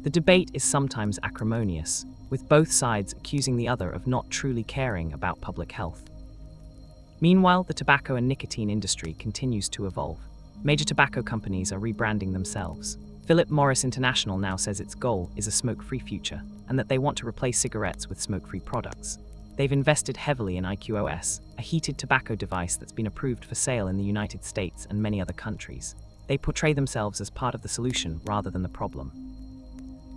The debate is sometimes acrimonious, with both sides accusing the other of not truly caring about public health. Meanwhile, the tobacco and nicotine industry continues to evolve. Major tobacco companies are rebranding themselves. Philip Morris International now says its goal is a smoke-free future, and that they want to replace cigarettes with smoke-free products. They've invested heavily in IQOS, a heated tobacco device that's been approved for sale in the United States and many other countries. They portray themselves as part of the solution rather than the problem.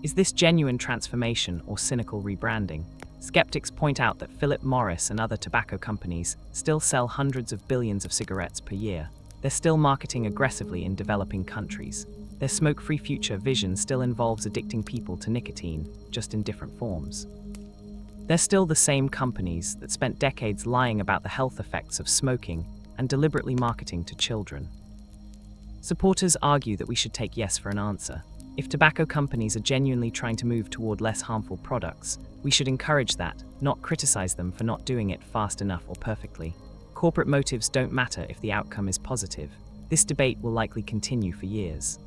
Is this genuine transformation or cynical rebranding? Skeptics point out that Philip Morris and other tobacco companies still sell hundreds of billions of cigarettes per year. They're still marketing aggressively in developing countries. their smoke-free future vision still involves addicting people to nicotine, just in different forms. They're still the same companies that spent decades lying about the health effects of smoking and deliberately marketing to children. Supporters argue that we should take yes for an answer. If tobacco companies are genuinely trying to move toward less harmful products, we should encourage that, not criticize them for not doing it fast enough or perfectly. Corporate motives don't matter if the outcome is positive. This debate will likely continue for years.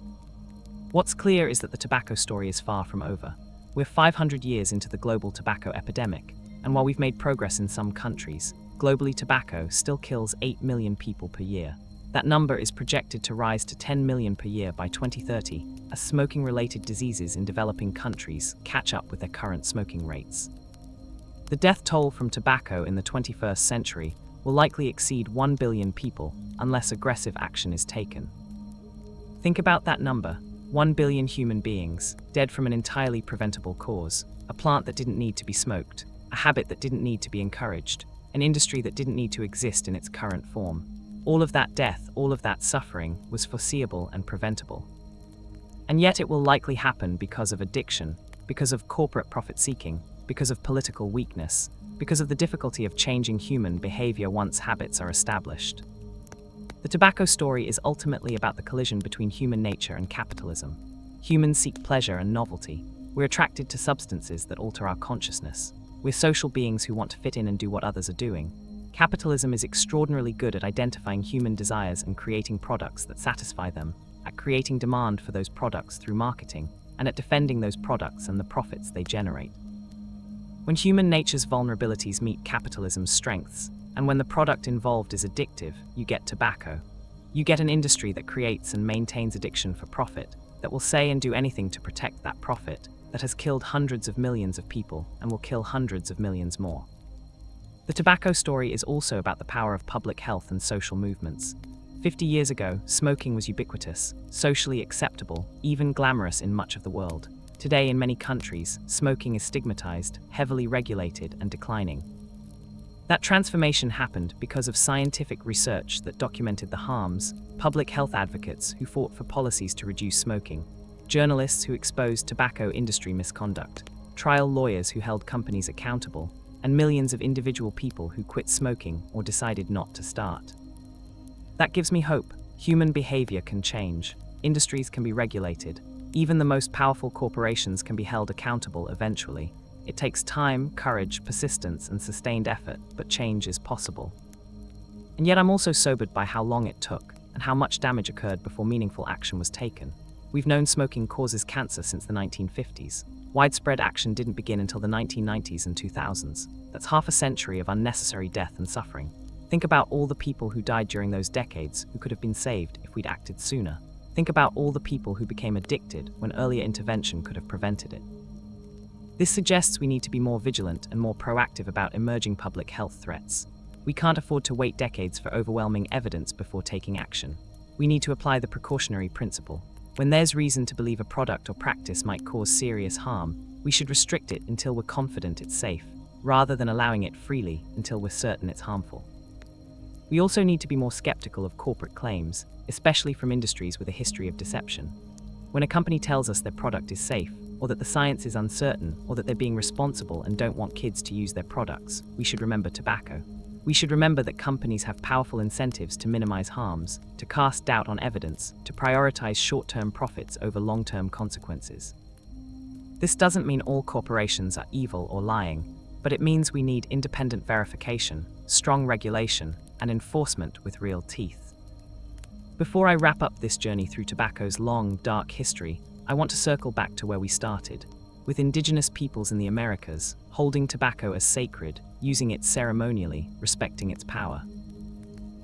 What's clear is that the tobacco story is far from over. We're 500 years into the global tobacco epidemic, and while we've made progress in some countries, globally tobacco still kills 8 million people per year. That number is projected to rise to 10 million per year by 2030, as smoking-related diseases in developing countries catch up with their current smoking rates. The death toll from tobacco in the 21st century will likely exceed 1 billion people unless aggressive action is taken. Think about that number: 1 billion human beings, dead from an entirely preventable cause, a plant that didn't need to be smoked, a habit that didn't need to be encouraged, an industry that didn't need to exist in its current form. All of that death, all of that suffering, was foreseeable and preventable. And yet it will likely happen because of addiction, because of corporate profit-seeking, because of political weakness, because of the difficulty of changing human behavior once habits are established. The tobacco story is ultimately about the collision between human nature and capitalism. Humans seek pleasure and novelty. We're attracted to substances that alter our consciousness. We're social beings who want to fit in and do what others are doing. Capitalism is extraordinarily good at identifying human desires and creating products that satisfy them, at creating demand for those products through marketing, and at defending those products and the profits they generate. When human nature's vulnerabilities meet capitalism's strengths, and when the product involved is addictive, you get tobacco. You get an industry that creates and maintains addiction for profit, that will say and do anything to protect that profit, that has killed hundreds of millions of people and will kill hundreds of millions more. The tobacco story is also about the power of public health and social movements. 50 years ago, smoking was ubiquitous, socially acceptable, even glamorous in much of the world. Today, in many countries, smoking is stigmatized, heavily regulated, and declining. That transformation happened because of scientific research that documented the harms, public health advocates who fought for policies to reduce smoking, journalists who exposed tobacco industry misconduct, trial lawyers who held companies accountable, and millions of individual people who quit smoking or decided not to start. That gives me hope. Human behavior can change. Industries can be regulated. Even the most powerful corporations can be held accountable eventually. It takes time, courage, persistence, and sustained effort, but change is possible. And yet I'm also sobered by how long it took and how much damage occurred before meaningful action was taken. We've known smoking causes cancer since the 1950s. Widespread action didn't begin until the 1990s and 2000s. That's half a century of unnecessary death and suffering. Think about all the people who died during those decades who could have been saved if we'd acted sooner. Think about all the people who became addicted when earlier intervention could have prevented it. This suggests we need to be more vigilant and more proactive about emerging public health threats. We can't afford to wait decades for overwhelming evidence before taking action. We need to apply the precautionary principle. When there's reason to believe a product or practice might cause serious harm, we should restrict it until we're confident it's safe, rather than allowing it freely until we're certain it's harmful. We also need to be more skeptical of corporate claims, especially from industries with a history of deception. When a company tells us their product is safe, or that the science is uncertain, or that they're being responsible and don't want kids to use their products, we should remember tobacco. We should remember that companies have powerful incentives to minimize harms, to cast doubt on evidence, to prioritize short-term profits over long-term consequences. This doesn't mean all corporations are evil or lying, but it means we need independent verification, strong regulation, and enforcement with real teeth. Before I wrap up this journey through tobacco's long, dark history, I want to circle back to where we started, with indigenous peoples in the Americas, holding tobacco as sacred, using it ceremonially, respecting its power.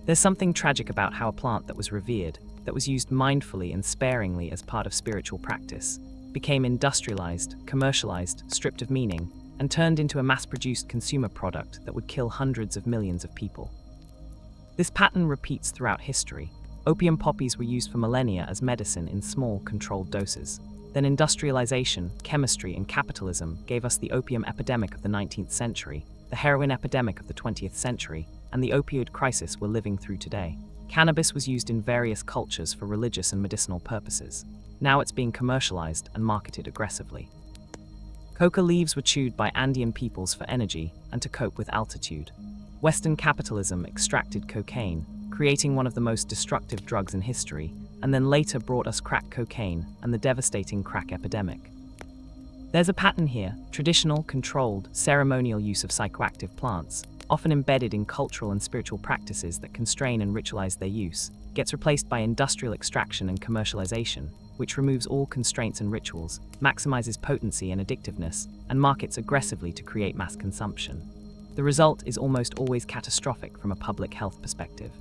There's something tragic about how a plant that was revered, that was used mindfully and sparingly as part of spiritual practice, became industrialized, commercialized, stripped of meaning, and turned into a mass-produced consumer product that would kill hundreds of millions of people. This pattern repeats throughout history. Opium poppies were used for millennia as medicine in small, controlled doses. Then industrialization, chemistry, and capitalism gave us the opium epidemic of the 19th century, the heroin epidemic of the 20th century, and the opioid crisis we're living through today. Cannabis was used in various cultures for religious and medicinal purposes. Now it's being commercialized and marketed aggressively. Coca leaves were chewed by Andean peoples for energy and to cope with altitude. Western capitalism extracted cocaine, creating one of the most destructive drugs in history, and then later brought us crack cocaine and the devastating crack epidemic. There's a pattern here: traditional, controlled, ceremonial use of psychoactive plants, often embedded in cultural and spiritual practices that constrain and ritualize their use, gets replaced by industrial extraction and commercialization, which removes all constraints and rituals, maximizes potency and addictiveness, and markets aggressively to create mass consumption. The result is almost always catastrophic from a public health perspective.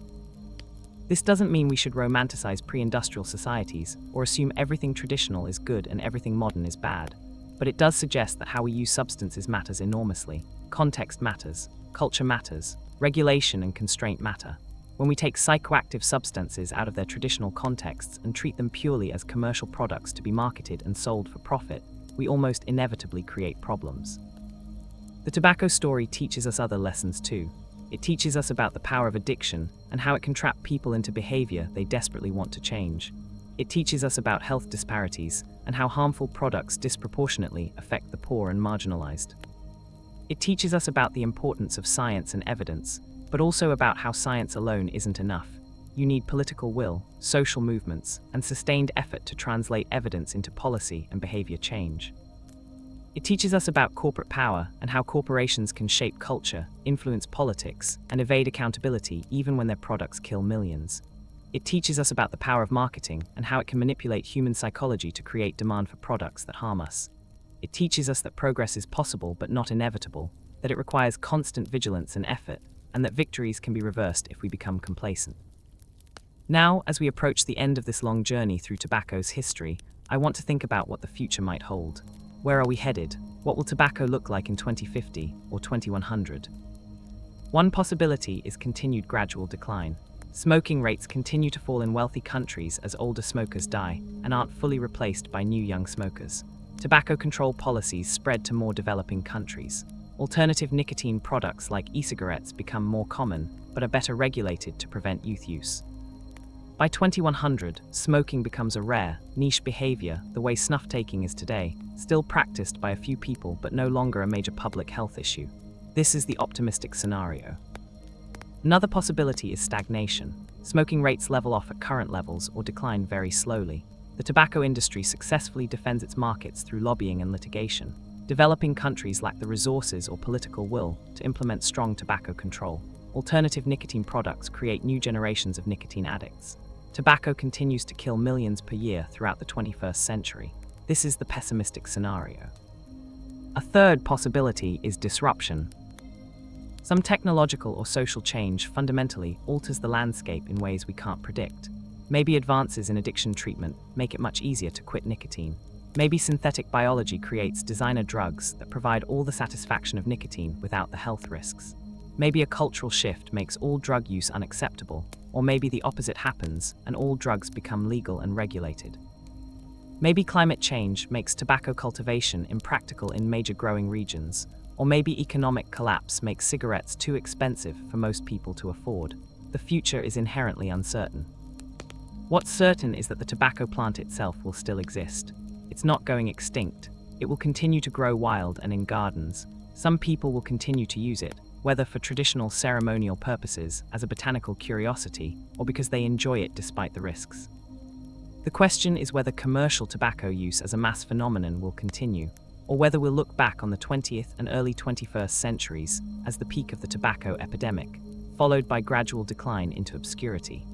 This doesn't mean we should romanticize pre-industrial societies or assume everything traditional is good and everything modern is bad, but it does suggest that how we use substances matters enormously. Context matters, culture matters, regulation and constraint matter. When we take psychoactive substances out of their traditional contexts and treat them purely as commercial products to be marketed and sold for profit, we almost inevitably create problems. The tobacco story teaches us other lessons too. It teaches us about the power of addiction and how it can trap people into behavior they desperately want to change. It teaches us about health disparities and how harmful products disproportionately affect the poor and marginalized. It teaches us about the importance of science and evidence, but also about how science alone isn't enough. You need political will, social movements, and sustained effort to translate evidence into policy and behavior change. It teaches us about corporate power and how corporations can shape culture, influence politics, and evade accountability even when their products kill millions. It teaches us about the power of marketing and how it can manipulate human psychology to create demand for products that harm us. It teaches us that progress is possible but not inevitable, that it requires constant vigilance and effort, and that victories can be reversed if we become complacent. Now, as we approach the end of this long journey through tobacco's history, I want to think about what the future might hold. Where are we headed? What will tobacco look like in 2050 or 2100? One possibility is continued gradual decline. Smoking rates continue to fall in wealthy countries as older smokers die and aren't fully replaced by new young smokers. Tobacco control policies spread to more developing countries. Alternative nicotine products like e-cigarettes become more common, but are better regulated to prevent youth use. By 2100, smoking becomes a rare, niche behavior the way snuff taking is today, still practiced by a few people but no longer a major public health issue. This is the optimistic scenario. Another possibility is stagnation. Smoking rates level off at current levels or decline very slowly. The tobacco industry successfully defends its markets through lobbying and litigation. Developing countries lack the resources or political will to implement strong tobacco control. Alternative nicotine products create new generations of nicotine addicts. Tobacco continues to kill millions per year throughout the 21st century. This is the pessimistic scenario. A third possibility is disruption. Some technological or social change fundamentally alters the landscape in ways we can't predict. Maybe advances in addiction treatment make it much easier to quit nicotine. Maybe synthetic biology creates designer drugs that provide all the satisfaction of nicotine without the health risks. Maybe a cultural shift makes all drug use unacceptable, or maybe the opposite happens and all drugs become legal and regulated. Maybe climate change makes tobacco cultivation impractical in major growing regions, or maybe economic collapse makes cigarettes too expensive for most people to afford. The future is inherently uncertain. What's certain is that the tobacco plant itself will still exist. It's not going extinct. It will continue to grow wild and in gardens. Some people will continue to use it, whether for traditional ceremonial purposes, as a botanical curiosity, or because they enjoy it despite the risks. The question is whether commercial tobacco use as a mass phenomenon will continue, or whether we'll look back on the 20th and early 21st centuries as the peak of the tobacco epidemic, followed by gradual decline into obscurity.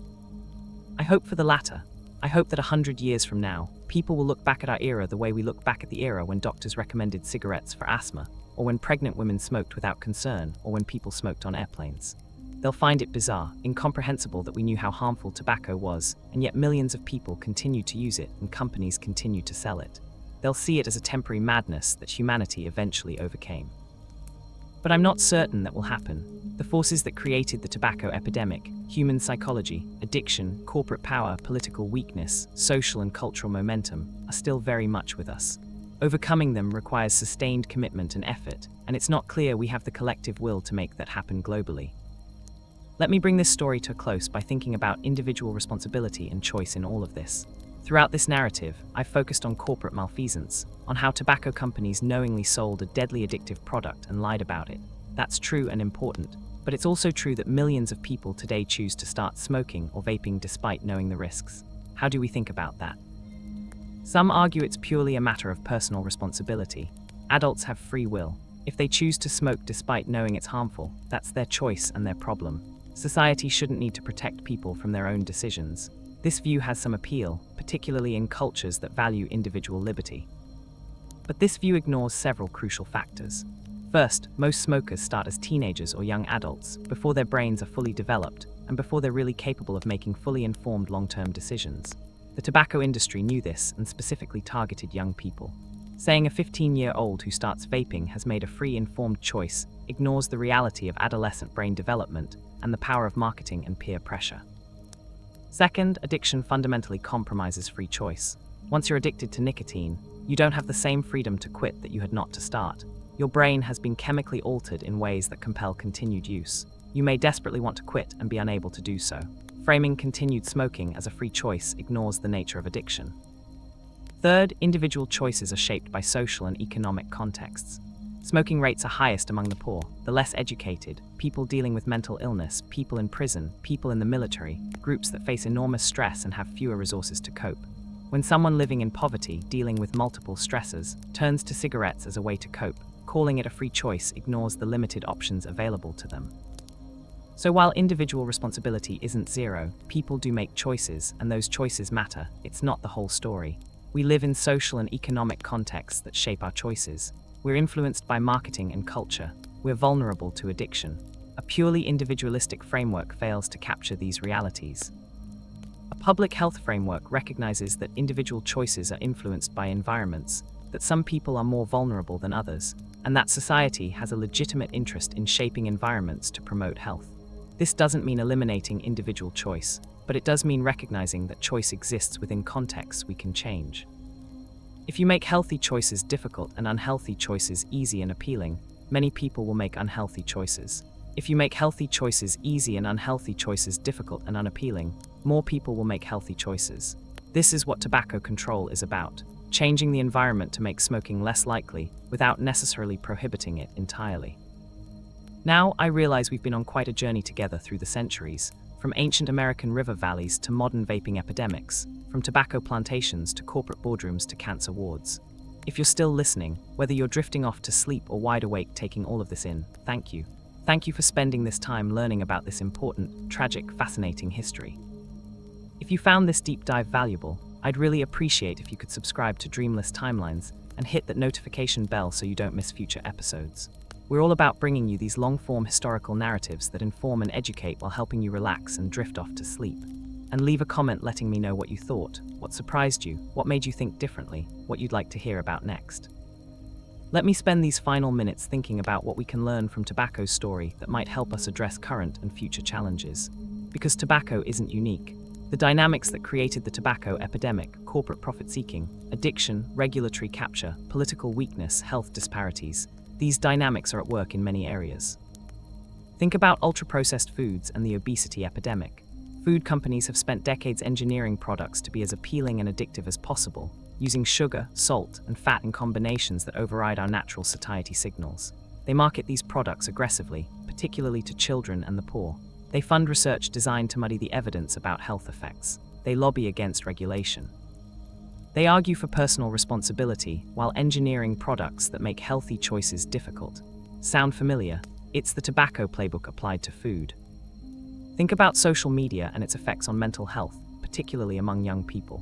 I hope for the latter. I hope that 100 years from now, people will look back at our era the way we look back at the era when doctors recommended cigarettes for asthma, or when pregnant women smoked without concern, or when people smoked on airplanes. They'll find it bizarre, incomprehensible that we knew how harmful tobacco was, and yet millions of people continued to use it and companies continued to sell it. They'll see it as a temporary madness that humanity eventually overcame. But I'm not certain that will happen. The forces that created the tobacco epidemic, human psychology, addiction, corporate power, political weakness, social and cultural momentum, are still very much with us. Overcoming them requires sustained commitment and effort, and it's not clear we have the collective will to make that happen globally. Let me bring this story to a close by thinking about individual responsibility and choice in all of this. Throughout this narrative, I've focused on corporate malfeasance, on how tobacco companies knowingly sold a deadly addictive product and lied about it. That's true and important, but it's also true that millions of people today choose to start smoking or vaping despite knowing the risks. How do we think about that? Some argue it's purely a matter of personal responsibility. Adults have free will. If they choose to smoke despite knowing it's harmful, that's their choice and their problem. Society shouldn't need to protect people from their own decisions. This view has some appeal, particularly in cultures that value individual liberty. But this view ignores several crucial factors. First, most smokers start as teenagers or young adults, before their brains are fully developed, and before they're really capable of making fully informed long-term decisions. The tobacco industry knew this and specifically targeted young people. Saying a 15-year-old who starts vaping has made a free, informed choice ignores the reality of adolescent brain development and the power of marketing and peer pressure. Second, addiction fundamentally compromises free choice. Once you're addicted to nicotine, you don't have the same freedom to quit that you had not to start. Your brain has been chemically altered in ways that compel continued use. You may desperately want to quit and be unable to do so. Framing continued smoking as a free choice ignores the nature of addiction. Third, individual choices are shaped by social and economic contexts. Smoking rates are highest among the poor, the less educated, people dealing with mental illness, people in prison, people in the military, groups that face enormous stress and have fewer resources to cope. When someone living in poverty, dealing with multiple stressors, turns to cigarettes as a way to cope, calling it a free choice ignores the limited options available to them. So while individual responsibility isn't zero, people do make choices, and those choices matter. It's not the whole story. We live in social and economic contexts that shape our choices. We're influenced by marketing and culture. We're vulnerable to addiction. A purely individualistic framework fails to capture these realities. A public health framework recognizes that individual choices are influenced by environments, that some people are more vulnerable than others, and that society has a legitimate interest in shaping environments to promote health. This doesn't mean eliminating individual choice, but it does mean recognizing that choice exists within contexts we can change. If you make healthy choices difficult and unhealthy choices easy and appealing, many people will make unhealthy choices. If you make healthy choices easy and unhealthy choices difficult and unappealing, more people will make healthy choices. This is what tobacco control is about, changing the environment to make smoking less likely without necessarily prohibiting it entirely. Now, I realize we've been on quite a journey together through the centuries, from ancient American river valleys to modern vaping epidemics, from tobacco plantations to corporate boardrooms to cancer wards. If you're still listening, whether you're drifting off to sleep or wide awake taking all of this in, thank you. Thank you for spending this time learning about this important, tragic, fascinating history. If you found this deep dive valuable, I'd really appreciate if you could subscribe to Dreamless Timelines and hit that notification bell so you don't miss future episodes. We're all about bringing you these long-form historical narratives that inform and educate while helping you relax and drift off to sleep. And leave a comment letting me know what you thought, what surprised you, what made you think differently, what you'd like to hear about next. Let me spend these final minutes thinking about what we can learn from tobacco's story that might help us address current and future challenges. Because tobacco isn't unique. The dynamics that created the tobacco epidemic, corporate profit-seeking, addiction, regulatory capture, political weakness, health disparities, these dynamics are at work in many areas. Think about ultra-processed foods and the obesity epidemic. Food companies have spent decades engineering products to be as appealing and addictive as possible, using sugar, salt, and fat in combinations that override our natural satiety signals. They market these products aggressively, particularly to children and the poor. They fund research designed to muddy the evidence about health effects. They lobby against regulation. They argue for personal responsibility while engineering products that make healthy choices difficult. Sound familiar? It's the tobacco playbook applied to food. Think about social media and its effects on mental health, particularly among young people.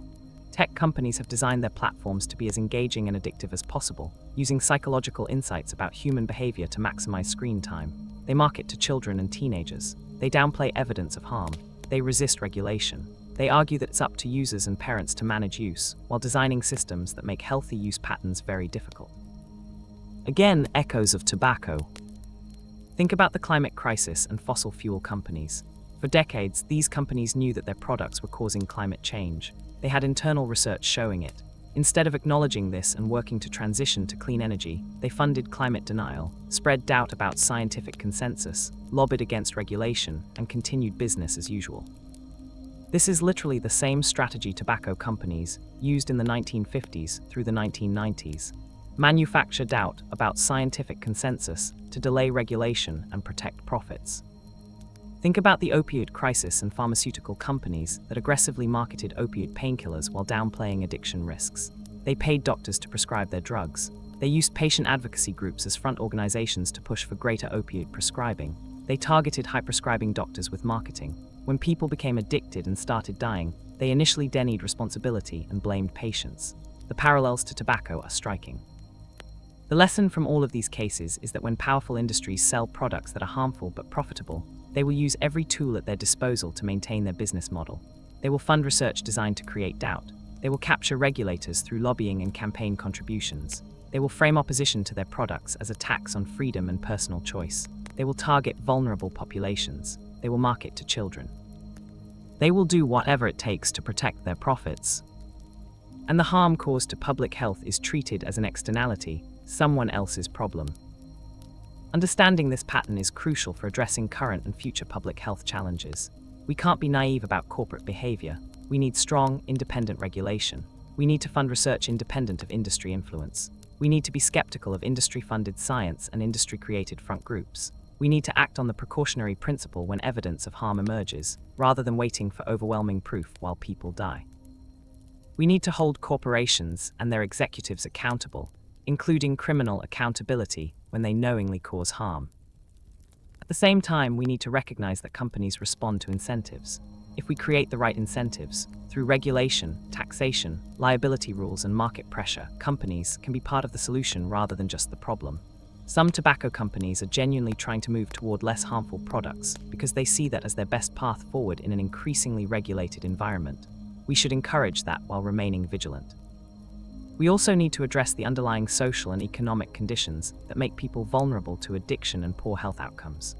Tech companies have designed their platforms to be as engaging and addictive as possible, using psychological insights about human behavior to maximize screen time. They market to children and teenagers. They downplay evidence of harm. They resist regulation. They argue that it's up to users and parents to manage use, while designing systems that make healthy use patterns very difficult. Again, echoes of tobacco. Think about the climate crisis and fossil fuel companies. For decades, these companies knew that their products were causing climate change. They had internal research showing it. Instead of acknowledging this and working to transition to clean energy, they funded climate denial, spread doubt about scientific consensus, lobbied against regulation, and continued business as usual. This is literally the same strategy tobacco companies used in the 1950s through the 1990s. Manufacture doubt about scientific consensus to delay regulation and protect profits. Think about the opioid crisis and pharmaceutical companies that aggressively marketed opioid painkillers while downplaying addiction risks. They paid doctors to prescribe their drugs. They used patient advocacy groups as front organizations to push for greater opioid prescribing. They targeted high-prescribing doctors with marketing. When people became addicted and started dying, they initially denied responsibility and blamed patients. The parallels to tobacco are striking. The lesson from all of these cases is that when powerful industries sell products that are harmful but profitable, they will use every tool at their disposal to maintain their business model. They will fund research designed to create doubt. They will capture regulators through lobbying and campaign contributions. They will frame opposition to their products as attacks on freedom and personal choice. They will target vulnerable populations. They will market to children. They will do whatever it takes to protect their profits. And the harm caused to public health is treated as an externality, someone else's problem. Understanding this pattern is crucial for addressing current and future public health challenges. We can't be naive about corporate behavior. We need strong, independent regulation. We need to fund research independent of industry influence. We need to be skeptical of industry-funded science and industry-created front groups. We need to act on the precautionary principle when evidence of harm emerges, rather than waiting for overwhelming proof while people die. We need to hold corporations and their executives accountable, including criminal accountability when they knowingly cause harm. At the same time, we need to recognize that companies respond to incentives. If we create the right incentives, through regulation, taxation, liability rules, and market pressure, companies can be part of the solution rather than just the problem. Some tobacco companies are genuinely trying to move toward less harmful products because they see that as their best path forward in an increasingly regulated environment. We should encourage that while remaining vigilant. We also need to address the underlying social and economic conditions that make people vulnerable to addiction and poor health outcomes.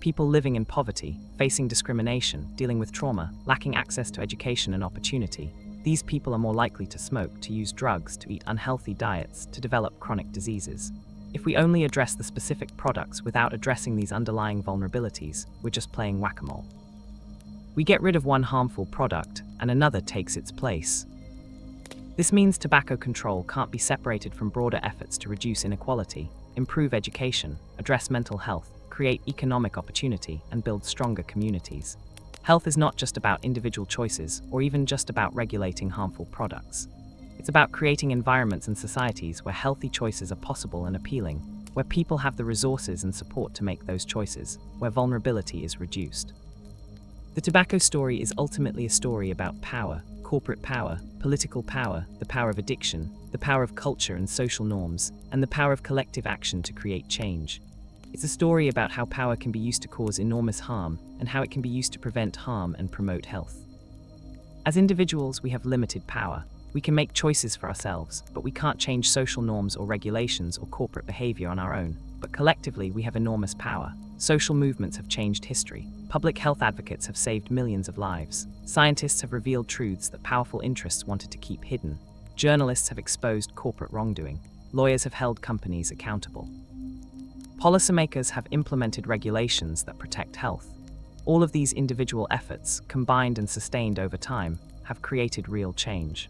People living in poverty, facing discrimination, dealing with trauma, lacking access to education and opportunity. These people are more likely to smoke, to use drugs, to eat unhealthy diets, to develop chronic diseases. If we only address the specific products without addressing these underlying vulnerabilities, we're just playing whack-a-mole. We get rid of one harmful product, and another takes its place. This means tobacco control can't be separated from broader efforts to reduce inequality, improve education, address mental health, create economic opportunity, and build stronger communities. Health is not just about individual choices or even just about regulating harmful products. It's about creating environments and societies where healthy choices are possible and appealing, where people have the resources and support to make those choices, where vulnerability is reduced. The tobacco story is ultimately a story about power, corporate power, political power, the power of addiction, the power of culture and social norms, and the power of collective action to create change. It's a story about how power can be used to cause enormous harm and how it can be used to prevent harm and promote health. As individuals, we have limited power. We can make choices for ourselves, but we can't change social norms or regulations or corporate behavior on our own. But collectively, we have enormous power. Social movements have changed history. Public health advocates have saved millions of lives. Scientists have revealed truths that powerful interests wanted to keep hidden. Journalists have exposed corporate wrongdoing. Lawyers have held companies accountable. Policymakers have implemented regulations that protect health. All of these individual efforts, combined and sustained over time, have created real change.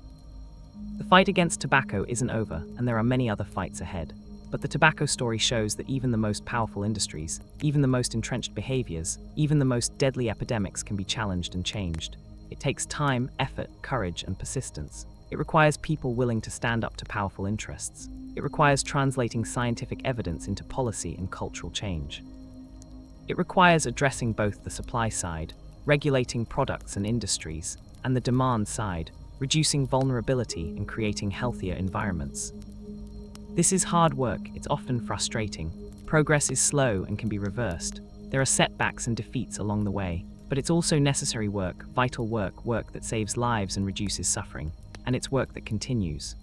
The fight against tobacco isn't over, and there are many other fights ahead. But the tobacco story shows that even the most powerful industries, even the most entrenched behaviors, even the most deadly epidemics can be challenged and changed. It takes time, effort, courage, and persistence. It requires people willing to stand up to powerful interests. It requires translating scientific evidence into policy and cultural change. It requires addressing both the supply side, regulating products and industries, and the demand side, reducing vulnerability and creating healthier environments. This is hard work, it's often frustrating. Progress is slow and can be reversed. There are setbacks and defeats along the way, but it's also necessary work, vital work, work that saves lives and reduces suffering, and it's work that continues.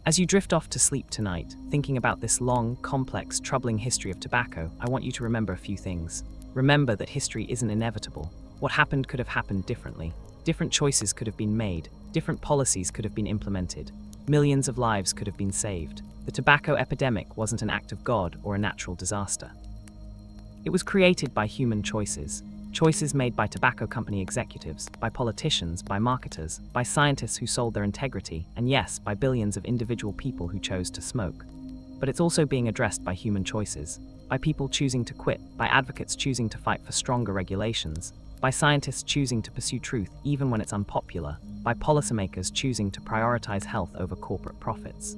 As you drift off to sleep tonight, thinking about this long, complex, troubling history of tobacco, I want you to remember a few things. Remember that history isn't inevitable. What happened could have happened differently. Different choices could have been made. Different policies could have been implemented. millions of lives could have been saved. The tobacco epidemic wasn't an act of God or a natural disaster. It was created by human choices. Choices made by tobacco company executives, by politicians, by marketers, by scientists who sold their integrity, and yes, by billions of individual people who chose to smoke. But it's also being addressed by human choices, by people choosing to quit, by advocates choosing to fight for stronger regulations, by scientists choosing to pursue truth even when it's unpopular, by policymakers choosing to prioritize health over corporate profits.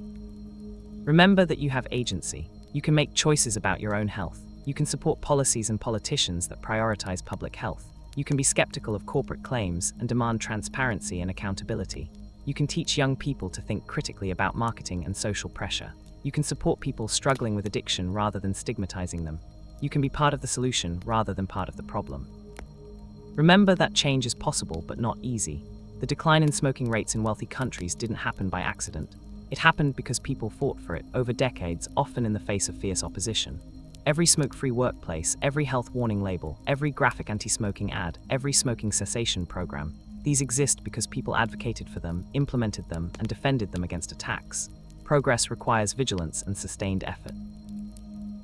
Remember that you have agency. You can make choices about your own health. You can support policies and politicians that prioritize public health. You can be skeptical of corporate claims and demand transparency and accountability. You can teach young people to think critically about marketing and social pressure. You can support people struggling with addiction rather than stigmatizing them. You can be part of the solution rather than part of the problem. Remember that change is possible but not easy. The decline in smoking rates in wealthy countries didn't happen by accident. It happened because people fought for it over decades, often in the face of fierce opposition. Every smoke-free workplace, every health warning label, every graphic anti-smoking ad, every smoking cessation program, these exist because people advocated for them, implemented them, and defended them against attacks. Progress requires vigilance and sustained effort.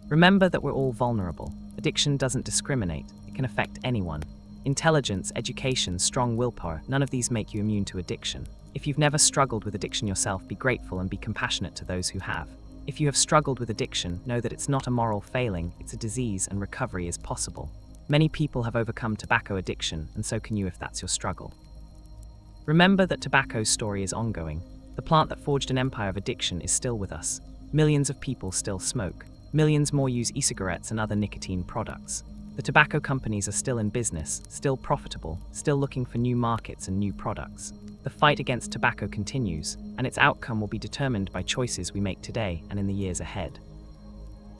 Remember that we're all vulnerable. Addiction doesn't discriminate. It can affect anyone. Intelligence, education, strong willpower, none of these make you immune to addiction. If you've never struggled with addiction yourself, be grateful and be compassionate to those who have. If you have struggled with addiction, know that it's not a moral failing, it's a disease and recovery is possible. Many people have overcome tobacco addiction, and so can you if that's your struggle. Remember that tobacco's story is ongoing. The plant that forged an empire of addiction is still with us. Millions of people still smoke. Millions more use e-cigarettes and other nicotine products. The tobacco companies are still in business, still profitable, still looking for new markets and new products. The fight against tobacco continues, and its outcome will be determined by choices we make today and in the years ahead.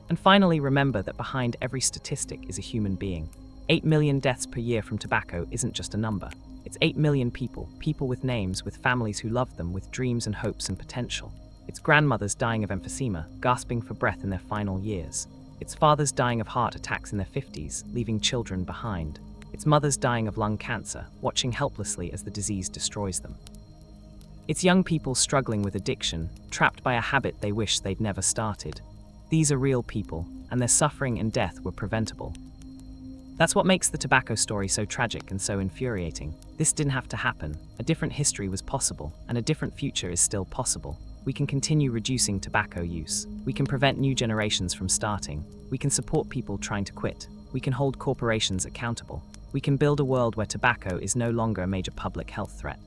And finally, remember that behind every statistic is a human being. 8 million deaths per year from tobacco isn't just a number. It's 8 million people, people with names, with families who love them, with dreams and hopes and potential. It's grandmothers dying of emphysema, gasping for breath in their final years. It's fathers dying of heart attacks in their 50s, leaving children behind. It's mothers dying of lung cancer, watching helplessly as the disease destroys them. It's young people struggling with addiction, trapped by a habit they wish they'd never started. These are real people, and their suffering and death were preventable. That's what makes the tobacco story so tragic and so infuriating. This didn't have to happen. A different history was possible, and a different future is still possible. We can continue reducing tobacco use. We can prevent new generations from starting. We can support people trying to quit. We can hold corporations accountable. We can build a world where tobacco is no longer a major public health threat.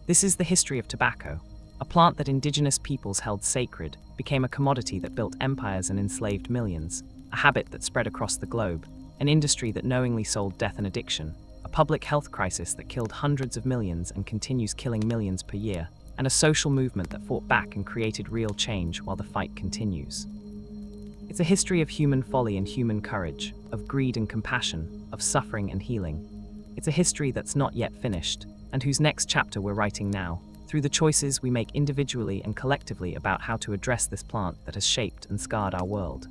This is the history of tobacco. A plant that indigenous peoples held sacred became a commodity that built empires and enslaved millions, a habit that spread across the globe, an industry that knowingly sold death and addiction, a public health crisis that killed hundreds of millions and continues killing millions per year, and a social movement that fought back and created real change while the fight continues. It's a history of human folly and human courage, of greed and compassion, of suffering and healing. It's a history that's not yet finished, and whose next chapter we're writing now, through the choices we make individually and collectively about how to address this plant that has shaped and scarred our world.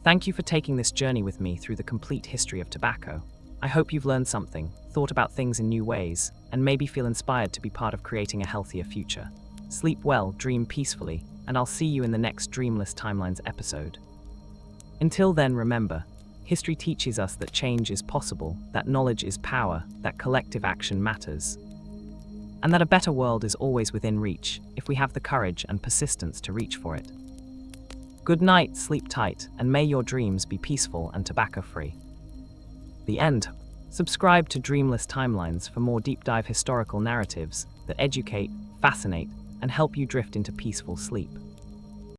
Thank you for taking this journey with me through the complete history of tobacco. I hope you've learned something, thought about things in new ways, and maybe feel inspired to be part of creating a healthier future. Sleep well, dream peacefully, and I'll see you in the next Dreamless Timelines episode. Until then, remember, history teaches us that change is possible, that knowledge is power, that collective action matters, and that a better world is always within reach if we have the courage and persistence to reach for it. Good night, sleep tight, and may your dreams be peaceful and tobacco-free. The end. Subscribe to Dreamless Timelines for more deep-dive historical narratives that educate, fascinate, and help you drift into peaceful sleep.